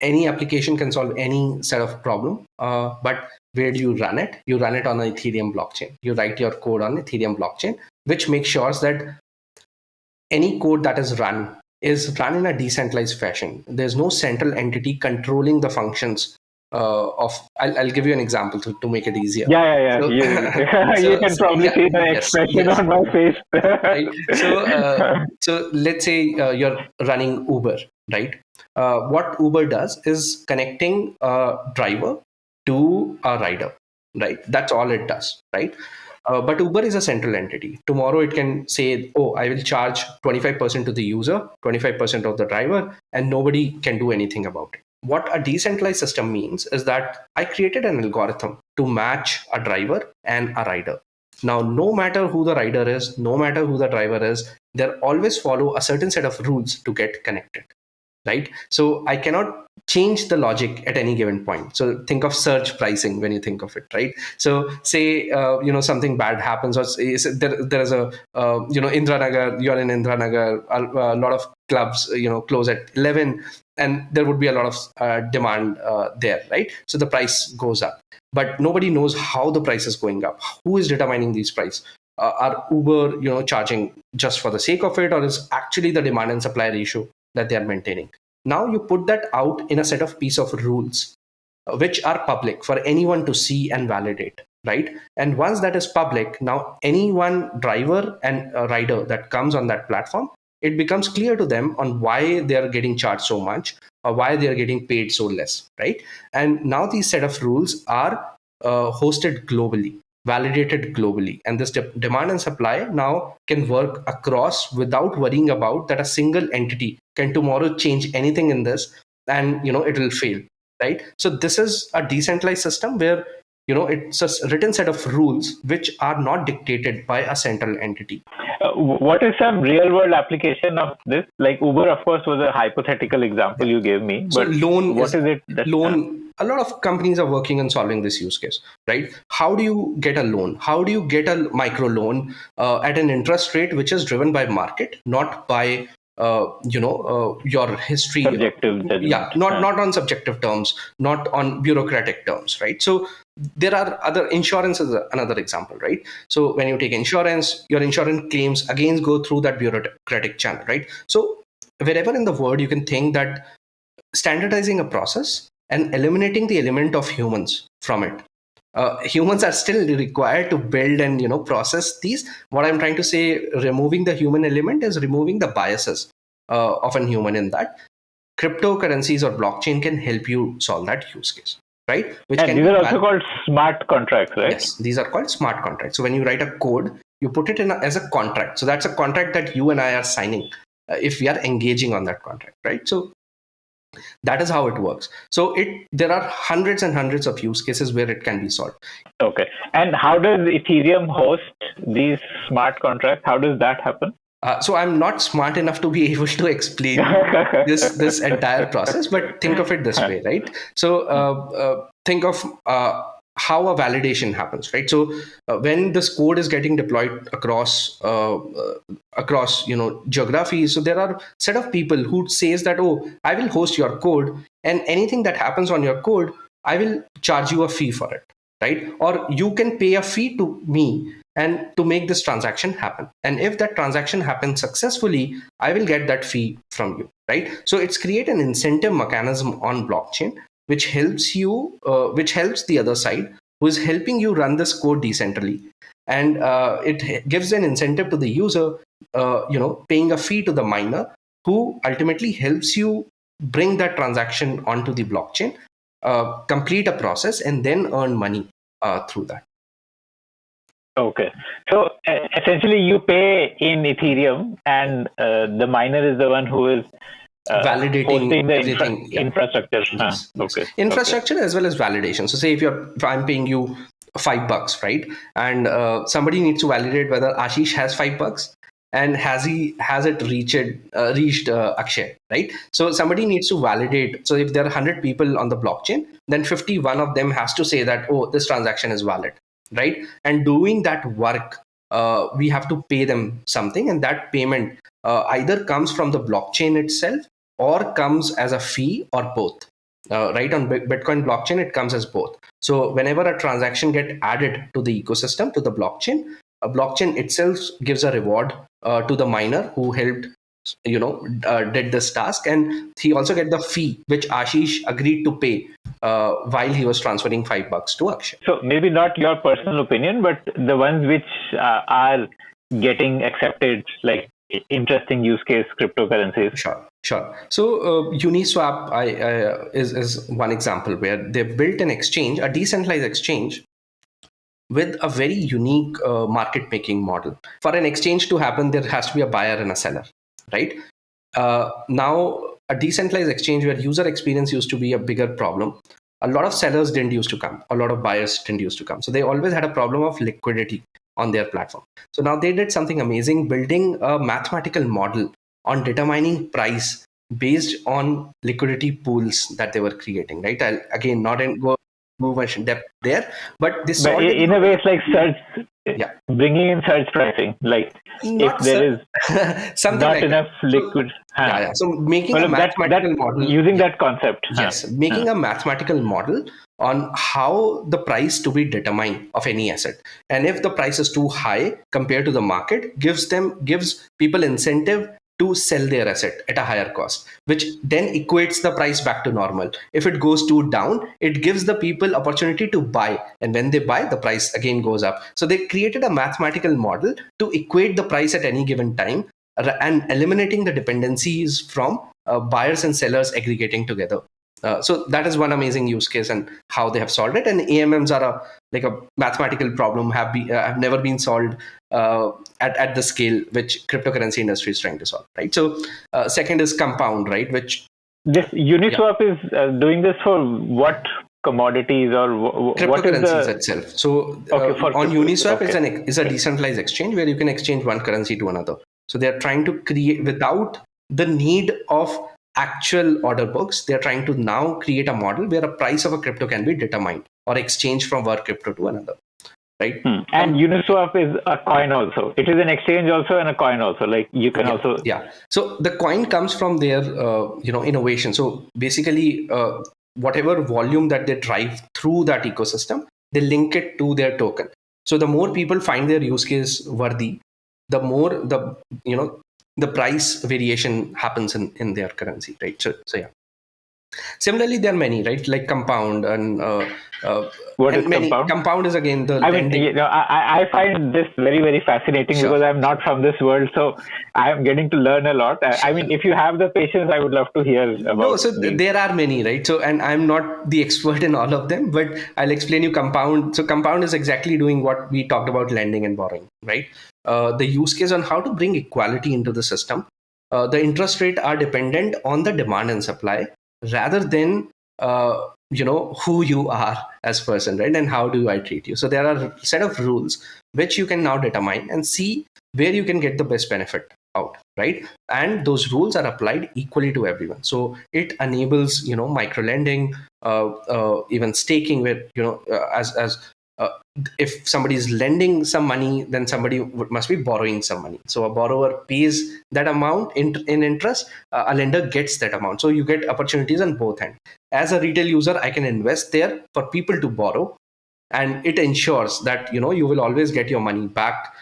Any application can solve any set of problem, but where do you run it? You run it on an Ethereum blockchain. You write your code on Ethereum blockchain, which makes sure that any code that is run in a decentralized fashion. There's no central entity controlling the functions I'll give you an example to make it easier. Yeah. So, you can probably see the expression on my face. Right. So let's say you're running Uber, right? What Uber does is connecting a driver to a rider, right? That's all it does, right? But Uber is a central entity. Tomorrow it can say, oh, I will charge 25% to the user, 25% of the driver, and nobody can do anything about it. What a decentralized system means is that I created an algorithm to match a driver and a rider. Now, no matter who the rider is, no matter who the driver is, they always follow a certain set of rules to get connected, right? So I cannot change the logic at any given point. So think of surge pricing when you think of it, right? So say, something bad happens, or there is a, Indranagar, you're in Indranagar, a lot of clubs, close at 11, and there would be a lot of demand there, right? So the price goes up, but nobody knows how the price is going up. Who is determining these price? Are Uber, charging just for the sake of it, or is actually the demand and supply ratio that they are maintaining? Now you put that out in a set of piece of rules, which are public for anyone to see and validate, right? And once that is public, now any one driver and rider that comes on that platform, it becomes clear to them on why they are getting charged so much or why they are getting paid so less, right? And now these set of rules are hosted globally, validated globally, and this demand and supply now can work across without worrying about that a single entity can tomorrow change anything in this and it will fail, right? So this is a decentralized system where it's a written set of rules which are not dictated by a central entity. What is some real world application of this? Like Uber, of course, was a hypothetical example you gave me. But what is it? A lot of companies are working on solving this use case, right? How do you get a loan? How do you get a micro loan at an interest rate which is driven by market, not by your history. Subjective judgment. Yeah, not on subjective terms, not on bureaucratic terms, right? So there are other, insurance is another example, right? So when you take insurance, your insurance claims again go through that bureaucratic channel, right? So wherever in the world you can think that standardizing a process and eliminating the element of humans from it. Humans are still required to build and process these. What I'm trying to say, removing the human element is removing the biases of a human in that. Cryptocurrencies or blockchain can help you solve that use case, right? And these are also called smart contracts, right? Yes, these are called smart contracts. So when you write a code, you put it in as a contract. So that's a contract that you and I are signing if we are engaging on that contract, right? So that is how it works. So there are hundreds and hundreds of use cases where it can be solved. Okay. And how does Ethereum host these smart contracts? How does that happen? So I'm not smart enough to be able to explain this entire process, but think of it this way, right? So think of how a validation happens, right? So when this code is getting deployed across geographies, so there are a set of people who says that, oh, I will host your code, and anything that happens on your code, I will charge you a fee for it, right? Or you can pay a fee to me and to make this transaction happen. And if that transaction happens successfully, I will get that fee from you, right? So it's create an incentive mechanism on blockchain, which helps the other side who is helping you run this code decentrally. And it gives an incentive to the user, paying a fee to the miner, who ultimately helps you bring that transaction onto the blockchain, complete a process, and then earn money through that. Okay. So essentially you pay in Ethereum, and the miner is the one who is validating the infrastructure. Yes. Okay. Infrastructure as well as validation. So say if I'm paying you $5, right? And somebody needs to validate whether Ashish has $5 and has it reached Akshay, right? So somebody needs to validate. So if there are 100 people on the blockchain, then 51 of them has to say that, oh, this transaction is valid, right? And doing that work, we have to pay them something, and that payment either comes from the blockchain itself or comes as a fee, or both. Right, on Bitcoin blockchain, it comes as both. So whenever a transaction get added to the ecosystem, to the blockchain, a blockchain itself gives a reward to the miner who helped, did this task, and he also get the fee which Ashish agreed to pay while he was transferring $5 to Akshay. So maybe not your personal opinion, but the ones which are getting accepted, like interesting use case cryptocurrencies. Sure. So Uniswap is one example where they built an exchange, a decentralized exchange, with a very unique market making model. For an exchange to happen, there has to be a buyer and a seller, right? Now, a decentralized exchange where user experience used to be a bigger problem. A lot of sellers didn't used to come. A lot of buyers didn't used to come. So they always had a problem of liquidity on their platform. So now they did something amazing, building a mathematical model on determining price based on liquidity pools that they were creating, right? I'll again not go much depth there, but this in a way it's like search, bringing in search pricing, like not if there is something not like enough liquid. So making a mathematical model using that concept. Yes, making a mathematical model on how the price to be determined of any asset, and if the price is too high compared to the market, gives people incentive to sell their asset at a higher cost, which then equates the price back to normal. If it goes too down, it gives the people opportunity to buy, and when they buy, the price again goes up. So they created a mathematical model to equate the price at any given time, and eliminating the dependencies from buyers and sellers aggregating together. So that is one amazing use case, and how they have solved it. And AMMs are a mathematical problem, have never been solved at the scale which cryptocurrency industry is trying to solve, right? So second is compound, right? Which this Uniswap is doing this for what commodities, or cryptocurrencies itself. So on Uniswap is a decentralized exchange where you can exchange one currency to another. So they are trying to create, without the need of actual order books, they are trying to now create a model where a price of a crypto can be determined or exchanged from one crypto to another. right? And Uniswap is a coin also. It is an exchange also and a coin also. Like you can also. Yeah. So the coin comes from their, innovation. So basically, whatever volume that they drive through that ecosystem, they link it to their token. So the more people find their use case worthy, the more the price variation happens in their currency, right? So yeah. Similarly, there are many, right? Like compound and What and is many. compound? Compound is again the I mean, lending. I find this very, very fascinating Sure. because I'm not from this world, so I am getting to learn a lot. I mean, if you have the patience, I would love to hear about. No, so there are many, right? So, and I'm not the expert in all of them, but I'll explain you compound. So, compound is exactly doing what we talked about lending and borrowing, right? The use case on how to bring equality into the system. The interest rate are dependent on the demand and supply rather than who you are as person, right? And how do I treat you? So there are a set of rules which you can now determine and see where you can get the best benefit out, right? And those rules are applied equally to everyone. So it enables micro lending, even staking, where as if somebody is lending some money, then somebody must be borrowing some money. So a borrower pays that amount in interest, a lender gets that amount. So you get opportunities on both ends. As a retail user, I can invest there for people to borrow, and it ensures that you will always get your money back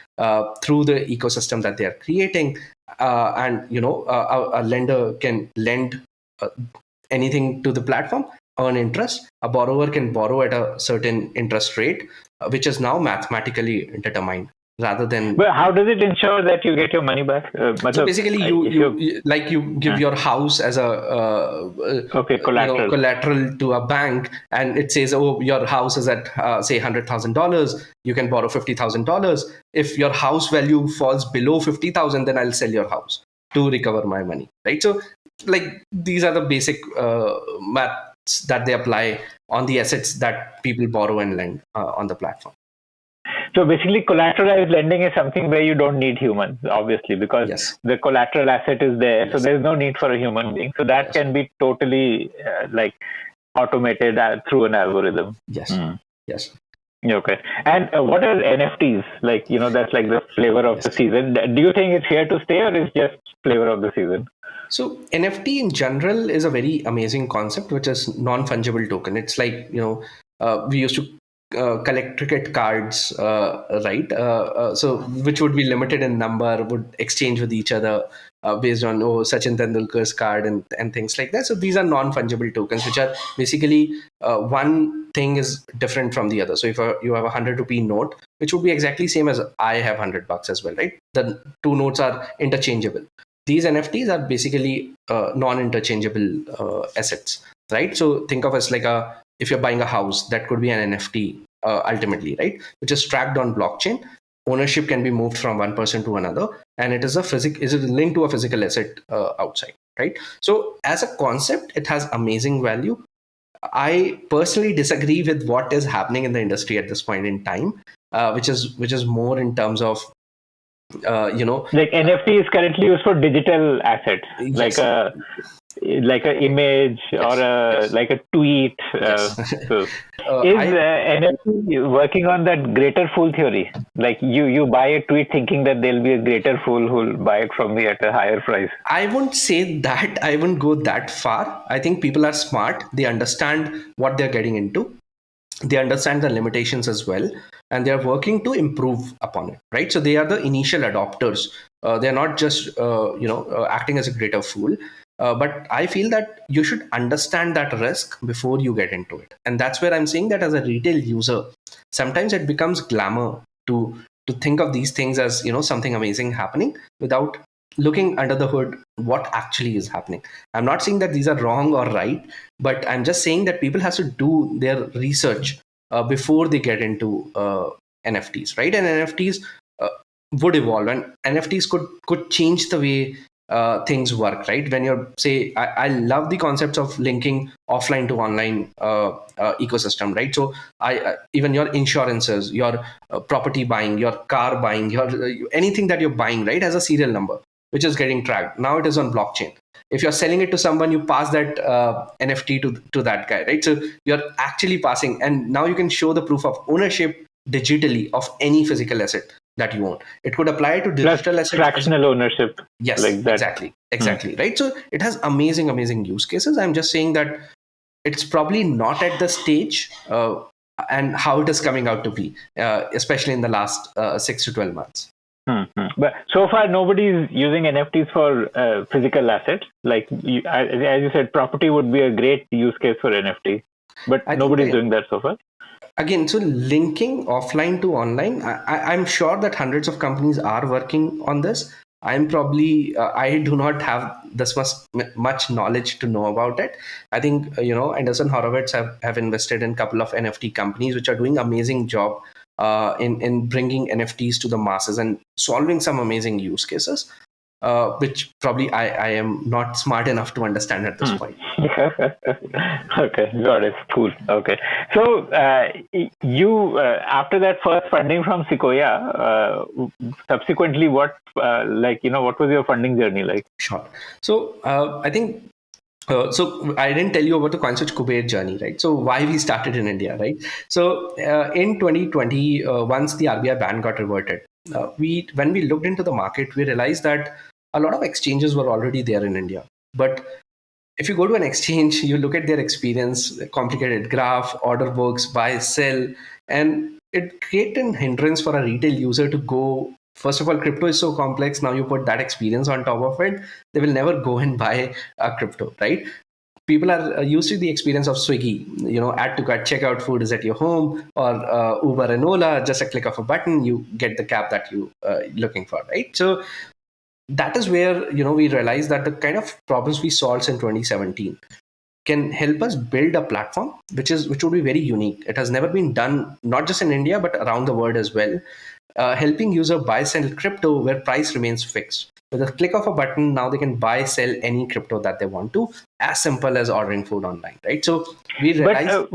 through the ecosystem that they are creating. And a lender can lend anything to the platform, earn interest. A borrower can borrow at a certain interest rate, which is now mathematically determined rather than. But how does it ensure that you get your money back? So basically, you give your house as a collateral to a bank, and it says, oh, your house is at say $100,000. You can borrow $50,000. If your house value falls below 50,000, then I'll sell your house to recover my money, right? So like these are the basic maths that they apply on the assets that people borrow and lend on the platform. So basically, collateralized lending is something where you don't need humans, obviously, because the collateral asset is there. Yes. So there's no need for a human being. So that can be totally automated through an algorithm. Yes. Yes. Okay. And what are NFTs? That's like the flavor of the season. Do you think it's here to stay, or is just flavor of the season? So NFT in general is a very amazing concept, which is non-fungible token. It's like, we used to collect cricket cards, right? So which would be limited in number, would exchange with each other based on Sachin Tendulkar's card and things like that. So these are non-fungible tokens, which are basically one thing is different from the other. So if you have a 100 rupee note, which would be exactly same as I have $100 as well, right? The two notes are interchangeable. These NFTs are basically non-interchangeable assets, right? So think of us like if you're buying a house, that could be an NFT ultimately, right? Which is tracked on blockchain. Ownership can be moved from one person to another, and it is linked to a physical asset outside, right? So as a concept, it has amazing value. I personally disagree with what is happening in the industry at this point in time, which is more in terms of like NFT is currently used for digital assets, yes. like a image or like a tweet. So is NFT working on that greater fool theory? Like you buy a tweet thinking that there'll be a greater fool who'll buy it from me at a higher price. I won't say that. I wouldn't go that far. I think people are smart. They understand what they're getting into. They understand the limitations as well, and they are working to improve upon it, right? So they are the initial adopters. They're not just acting as a greater fool, but I feel that you should understand that risk before you get into it. And that's where I'm saying that as a retail user, sometimes it becomes glamour to think of these things as something amazing happening without looking under the hood what actually is happening. I'm not saying that these are wrong or right, but I'm just saying that people have to do their research before they get into NFTs, right? And NFTs would evolve, and NFTs could change the way things work, right? When you're I love the concepts of linking offline to online ecosystem, right? So even your insurances, your property buying, your car buying, your anything that you're buying, right, has a serial number which is getting tracked. Now it is on blockchain. If you're selling it to someone, you pass that NFT to that guy, right? So you're actually passing, and now you can show the proof of ownership digitally of any physical asset that you own. It could apply to digital Plus assets. fractional ownership. Yes, like that. exactly. Right. So it has amazing use cases. I'm just saying that it's probably not at the stage and how it is coming out to be, especially in the last 6 to 12 months. But so far, nobody is using NFTs for physical assets. Like as you said, property would be a great use case for NFT, but nobody's doing that so far. Again, so linking offline to online, I'm sure that hundreds of companies are working on this. I'm probably, I do not have this much knowledge to know about it. I think, Anderson Horowitz have invested in a couple of NFT companies, which are doing amazing job in bringing NFTs to the masses and solving some amazing use cases. Which probably I am not smart enough to understand at this point. Okay, got it. Cool. Okay, so you after that first funding from Sequoia, subsequently what what was your funding journey like? Sure. So I think. So I didn't tell you about the CoinSwitch Kuber journey, right? So why we started in India, right? So in 2020, once the RBI ban got reverted, when we looked into the market, we realized that a lot of exchanges were already there in India. But if you go to an exchange, you look at their experience, complicated graph, order books, buy, sell, and it created a hindrance for a retail user to go. First of all, crypto is so complex. Now you put that experience on top of it, they will never go and buy a crypto, right? People are used to the experience of Swiggy, add to cart, checkout, food is at your home, or Uber and Ola, just a click of a button, you get the cab that you looking for, right? So that is where we realized that the kind of problems we solved in 2017 can help us build a platform which would be very unique. It has never been done, not just in India but around the world as well. Helping user buy sell crypto where price remains fixed. With a click of a button, now they can buy sell any crypto that they want to, as simple as ordering food online, right? So we realized.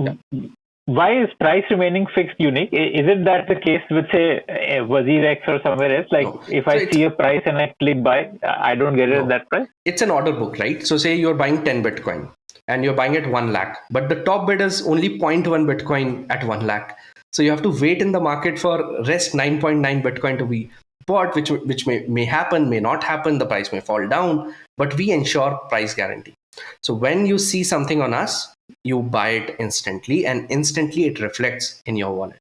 Why is price remaining fixed unique? Is it that the case with, say, WazirX or somewhere else? Like, no. If I see a price and I click buy, I don't get it at that price? It's an order book, right? So say you're buying 10 Bitcoin and you're buying at 1 lakh, but the top bid is only 0.1 Bitcoin at 1 lakh. So you have to wait in the market for rest 9.9 Bitcoin to be bought, which may happen, may not happen. The price may fall down, but we ensure price guarantee. So when you see something on us, you buy it instantly, and instantly it reflects in your wallet.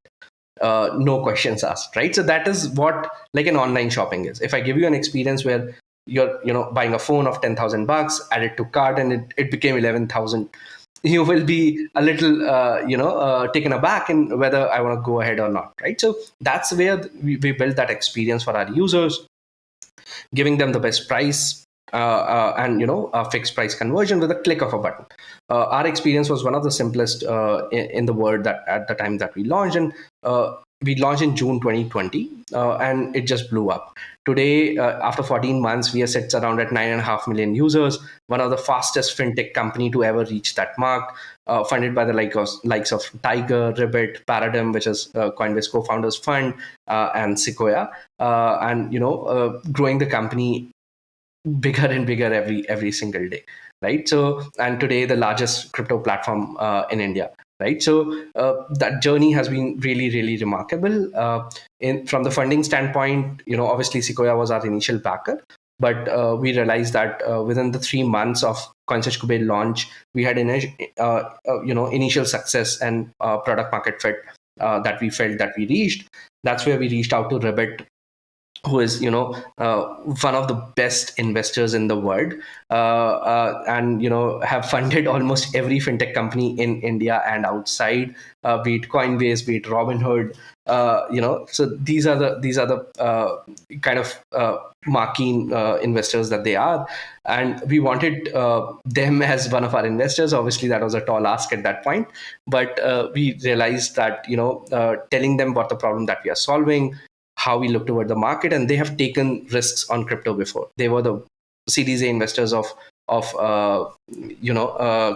No questions asked, right? So that is what like an online shopping is. If I give you an experience where you're buying a phone of $10,000, add it to cart, and it became 11,000, you will be a little taken aback in whether I want to go ahead or not, right? So that's where we build that experience for our users, giving them the best price. And a fixed price conversion with a click of a button. Our experience was one of the simplest in the world that at the time that we launched, and we launched in June 2020, and it just blew up. Today, after 14 months, we are sits around at 9.5 million users, one of the fastest fintech company to ever reach that mark, funded by the likes of Tiger, Ribbit, Paradigm, which is Coinbase co-founders fund, and Sequoia, and growing the company bigger and bigger every single day, right? So, and today the largest crypto platform in India, right? So that journey has been really remarkable. From the funding standpoint, obviously Sequoia was our initial backer, but we realized that within the 3 months of CoinSwitch Kuber launch, we had initial success and product market fit that we felt that we reached. That's where we reached out to Ribbit, who is one of the best investors in the world, and have funded almost every fintech company in India and outside, be it Coinbase, be it Robinhood. So these are the kind of marquee investors that they are, and we wanted them as one of our investors. Obviously that was a tall ask at that point, but we realized that telling them what the problem that we are solving, how we look toward the market, and they have taken risks on crypto before. They were the Series A investors of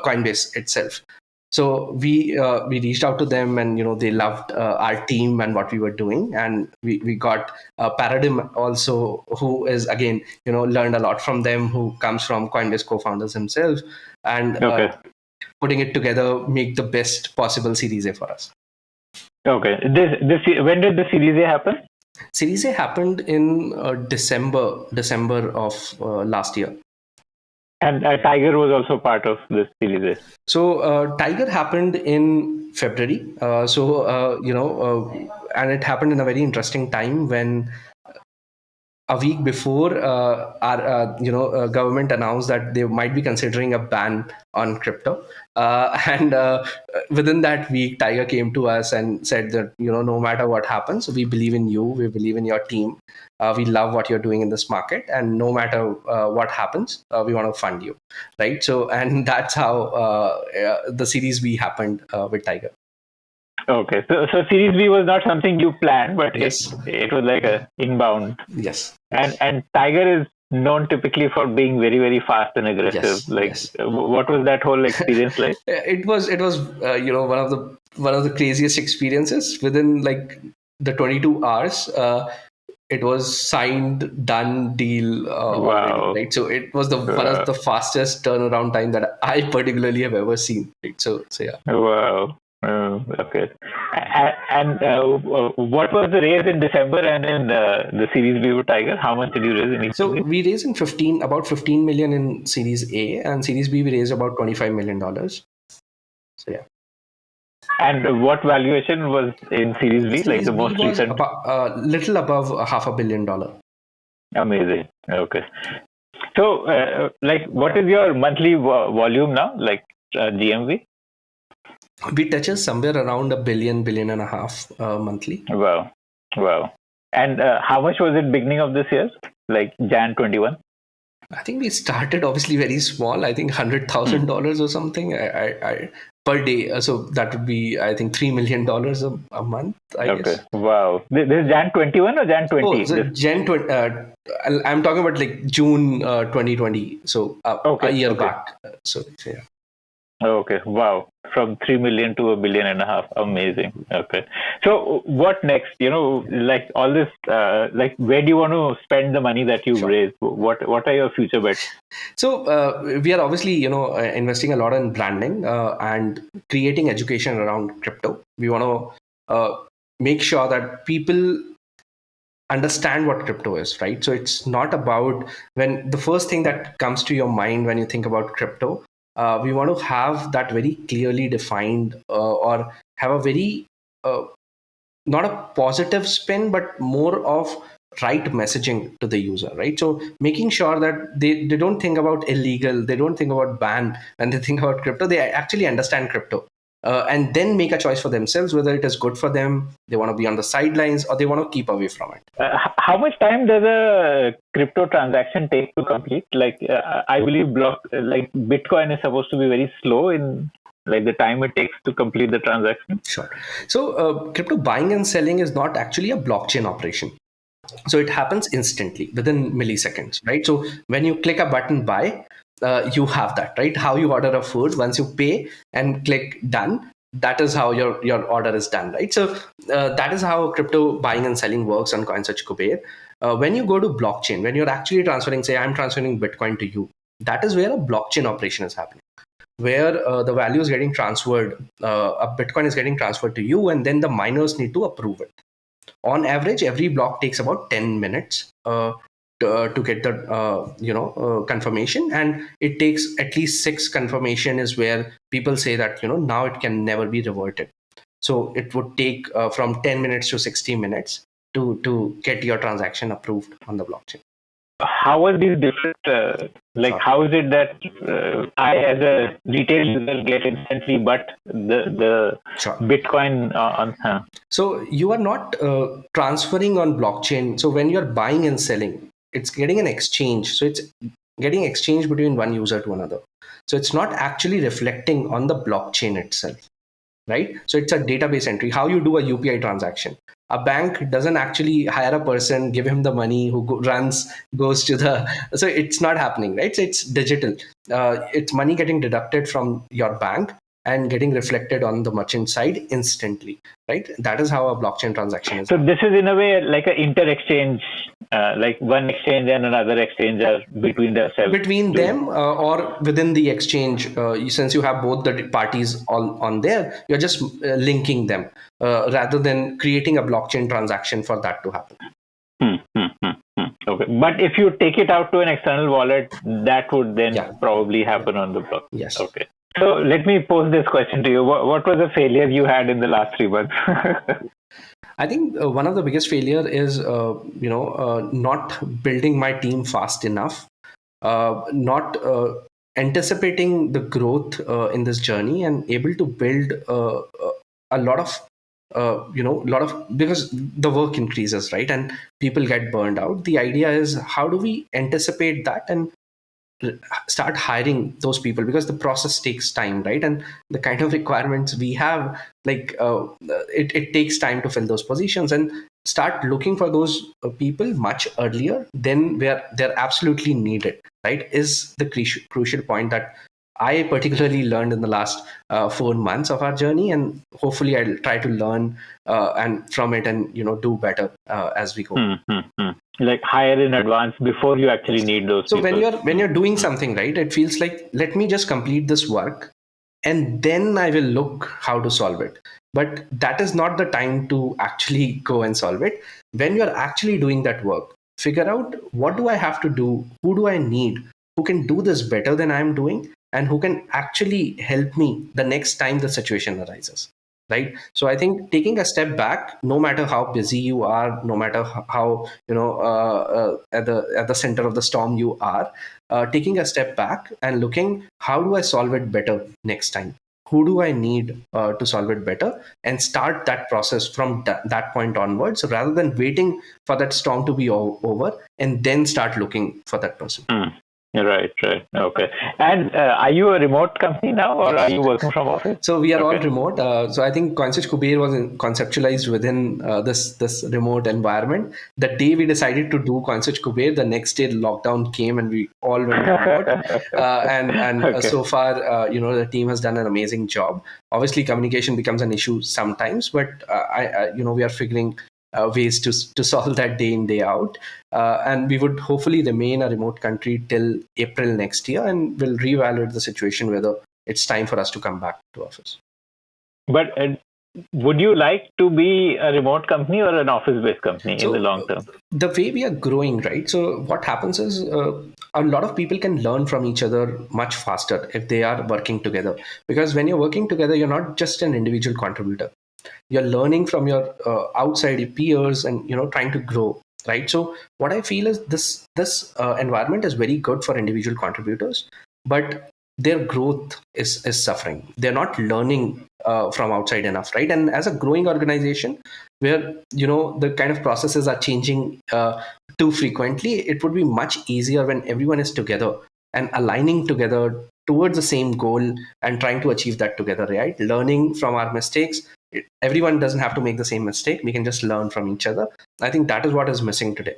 Coinbase itself. So we reached out to them, and they loved our team and what we were doing, and we got Paradigm also, who is again learned a lot from them, who comes from Coinbase co-founders himself, and putting it together make the best possible Series A for us. Okay. When did the Series A happen? Series A happened in December of last year. And Tiger was also part of this Series A. So Tiger happened in February. And it happened in a very interesting time when a week before our government announced that they might be considering a ban on crypto, and within that week Tiger came to us and said that no matter what happens, we believe in you, we believe in your team, we love what you're doing in this market, and no matter what happens, we want to fund you, right? So, and that's how the Series B happened with Tiger. Okay, so Series B was not something you planned, but Yes. it was like a inbound. Yes. And Tiger is known typically for being very, very fast and aggressive. Yes. What was that whole experience like? It was one of the craziest experiences. Within like the 22 hours, it was signed, done, deal already, right? So it was one of the fastest turnaround time that I particularly have ever seen, right? So yeah. Wow. Okay. And what was the raise in December and in the Series B with Tiger? How much did you raise in each? So we raised about 15 million in Series A, and Series B we raised about $25 million. So yeah. And what valuation was in Series B? Series like the B most was recent? Little above $500 million. Amazing. Okay. So, what is your monthly volume now? Like GMV? We touches somewhere around $1 billion, $1.5 billion monthly. Wow. And how much was it beginning of this year? Like Jan 21? I think we started obviously very small. I think $100,000 or something I per day. So that would be, I think, $3 million a month, I guess. Wow. This is Jan 21 or Jan 20? Oh, so Jan 20. I'm talking about like June 2020. So a year back. So yeah. Okay. Wow. From 3 million to $1.5 billion. Amazing. Okay. So what next? Like all this, where do you want to spend the money that you've raised? What are your future bets? So we are obviously, investing a lot in branding and creating education around crypto. We want to make sure that people understand what crypto is, right? So it's not about when the first thing that comes to your mind when you think about crypto. We want to have that very clearly defined or have a very not a positive spin, but more of right messaging to the user, right? So making sure that they don't think about illegal, they don't think about ban when they think about crypto, they actually understand crypto. And then make a choice for themselves whether it is good for them, they want to be on the sidelines, or they want to keep away from it. How much time does a crypto transaction take to complete? I believe Bitcoin is supposed to be very slow in the time it takes to complete the transaction. Sure. So crypto buying and selling is not actually a blockchain operation. So it happens instantly within milliseconds, right? So when you click a button buy, you have that, right? How you order a food, once you pay and click done, that is how your order is done, right? So that is how crypto buying and selling works on CoinSwitch Kuber. When you go to blockchain, when you're actually transferring, say I'm transferring Bitcoin to you, that is where a blockchain operation is happening, where the value is getting transferred, a Bitcoin is getting transferred to you, and then the miners need to approve it. On average, every block takes about 10 minutes to get the confirmation, and it takes at least 6 confirmation is where people say that now it can never be reverted. So it would take from 10 minutes to 60 minutes to get your transaction approved on the blockchain. How are these different? How is it that I, as a retail user, get instantly, but the Bitcoin on? So you are not transferring on blockchain. So when you're buying and selling, it's getting an exchange. So it's getting exchange between one user to another. So it's not actually reflecting on the blockchain itself, right? So it's a database entry. How you do a UPI transaction. A bank doesn't actually hire a person, give him the money, who goes to the. So it's not happening, right? So it's digital. It's money getting deducted from your bank, and getting reflected on the merchant side instantly, right? That is how a blockchain transaction is. So this is in a way like an inter-exchange, like one exchange and another exchange are between themselves. Between them or within the exchange, since you have both the parties all on there, you're just linking them rather than creating a blockchain transaction for that to happen. Okay, but if you take it out to an external wallet, that would then probably happen on the block. Yes. Okay. So let me pose this question to you. What was a failure you had in the last 3 months? I think one of the biggest failure is, not building my team fast enough, not anticipating the growth in this journey, and able to build a lot of because the work increases, right? And people get burned out. The idea is, how do we anticipate that and start hiring those people, because the process takes time, right? And the kind of requirements we have, it takes time to fill those positions, and start looking for those people much earlier than where they're absolutely needed, right? Is the crucial point that I particularly learned in the last 4 months of our journey, and hopefully I'll try to learn and from it, and do better as we go. Like hire in advance before you actually need those. So people. when you're doing something, right, it feels like, let me just complete this work and then I will look how to solve it. But that is not the time to actually go and solve it. When you're actually doing that work, figure out, what do I have to do? Who do I need? Who can do this better than I'm doing? And who can actually help me the next time the situation arises, right? So I think taking a step back, no matter how busy you are, no matter how at the center of the storm you are, taking a step back and looking, how do I solve it better next time? Who do I need to solve it better? And start that process from that point onwards, rather than waiting for that storm to be over and then start looking for that person. Right. Okay. And are you a remote company now, or are you working from office? So we are all remote. So I think CoinSwitch Kuber was conceptualized within this remote environment. The day we decided to do CoinSwitch Kuber, the next day lockdown came and we all went remote. And so far, the team has done an amazing job. Obviously, communication becomes an issue sometimes, but we are figuring ways to solve that day in, day out. And we would hopefully remain a remote country till April next year, and we'll reevaluate the situation whether it's time for us to come back to office. But would you like to be a remote company or an office-based company in the long term? The way we are growing, right? So what happens is a lot of people can learn from each other much faster if they are working together. Because when you're working together, you're not just an individual contributor. You're learning from your outside peers and trying to grow, right? So what I feel is this environment is very good for individual contributors, but their growth is suffering. They're not learning from outside enough, right? And as a growing organization where the kind of processes are changing too frequently, it would be much easier when everyone is together and aligning together towards the same goal and trying to achieve that together, right? Learning from our mistakes. Everyone doesn't have to make the same mistake. We can just learn from each other. I think that is what is missing today.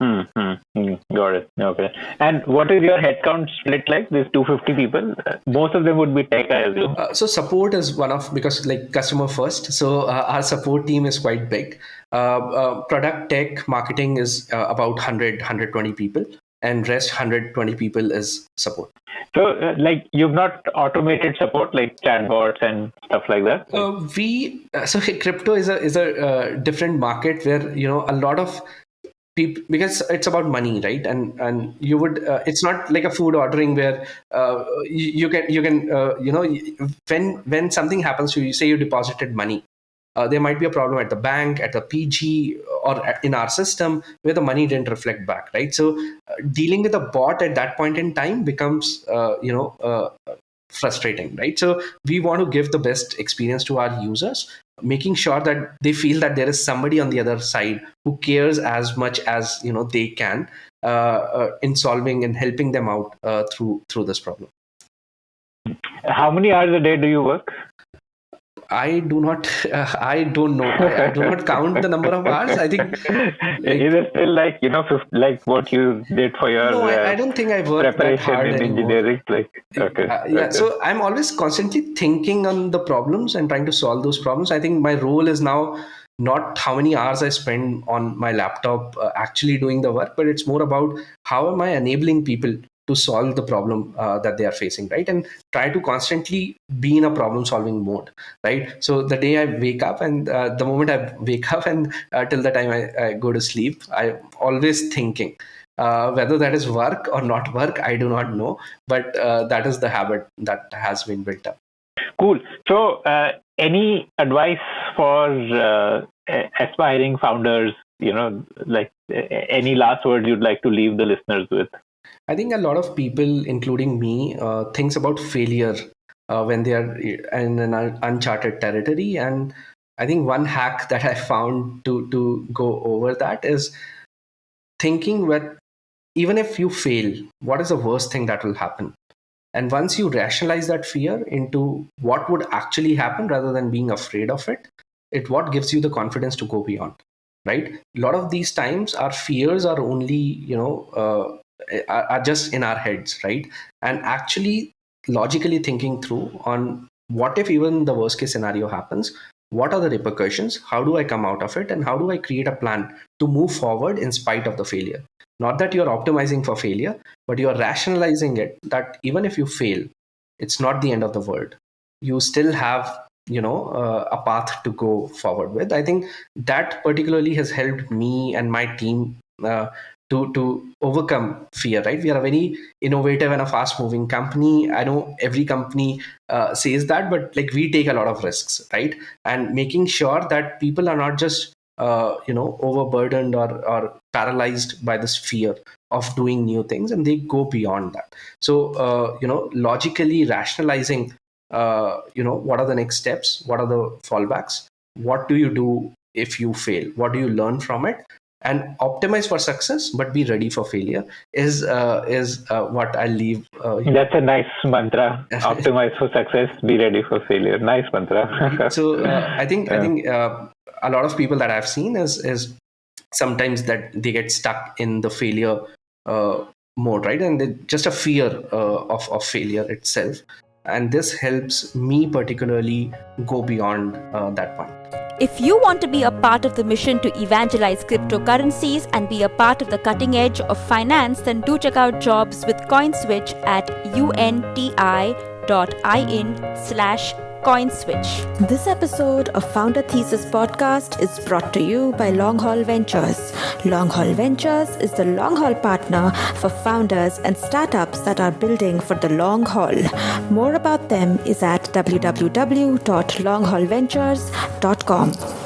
Got it. Okay. And what is your headcount split like? There's 250 people. Most of them would be tech, I assume. So support is one of, because like customer first. So our support team is quite big. Product, tech, marketing is about 120 people. And rest 120 people is support. So, you've not automated support like chatbots and stuff like that? So crypto is a different market where a lot of people, because it's about money, right? And you would it's not like a food ordering where you can when something happens to you, say you deposited money. There might be a problem at the bank, at the PG, or in our system where the money didn't reflect back, right? So dealing with a bot at that point in time becomes, frustrating, right? So we want to give the best experience to our users, making sure that they feel that there is somebody on the other side who cares as much as they can in solving and helping them out through this problem. How many hours a day do you work? I do not. I don't know. I do not count the number of hours. I think. Is it still like like what you did for your No, I don't think I work that preparation hard in anymore. engineering? Like, okay, Yeah, okay. so I'm always constantly thinking on the problems and trying to solve those problems. I think my role is now not how many hours I spend on my laptop actually doing the work, but it's more about how am I enabling people to solve the problem that they are facing, right? And try to constantly be in a problem solving mode, right? So the day I wake up and the moment I wake up and till the time I go to sleep, I'm always thinking. Whether that is work or not work, I do not know, but that is the habit that has been built up. Cool. So, any advice for aspiring founders? Like any last words you'd like to leave the listeners with? I think a lot of people, including me, thinks about failure when they are in an uncharted territory. And I think one hack that I found to go over that is thinking that even if you fail, what is the worst thing that will happen? And once you rationalize that fear into what would actually happen rather than being afraid of it, it what gives you the confidence to go beyond, right? A lot of these times our fears are only, are just in our heads, right? And actually logically thinking through on what if even the worst case scenario happens, what are the repercussions, how do I come out of it, and how do I create a plan to move forward in spite of the failure. Not that you're optimizing for failure, but you're rationalizing it that even if you fail, it's not the end of the world. You still have, a path to go forward with. I think that particularly has helped me and my team to overcome fear, right? We are a very innovative and a fast moving company. I know every company says that, but like we take a lot of risks, right? And making sure that people are not just overburdened or paralyzed by this fear of doing new things, and they go beyond that. So logically rationalizing what are the next steps, what are the fallbacks, what do you do if you fail, what do you learn from it, and optimize for success but be ready for failure is what I leave. That's a nice mantra. Optimize for success, be ready for failure. Nice mantra. So I think a lot of people that I've seen is sometimes that they get stuck in the failure mode, right? And just a fear of failure itself. And this helps me particularly go beyond that point. If you want to be a part of the mission to evangelize cryptocurrencies and be a part of the cutting edge of finance, then do check out jobs with CoinSwitch at unti.in/CoinSwitch. This episode of Founder Thesis Podcast is brought to you by Long Haul Ventures. Long Haul Ventures is the long haul partner for founders and startups that are building for the long haul. More about them is at www.longhaulventures.com.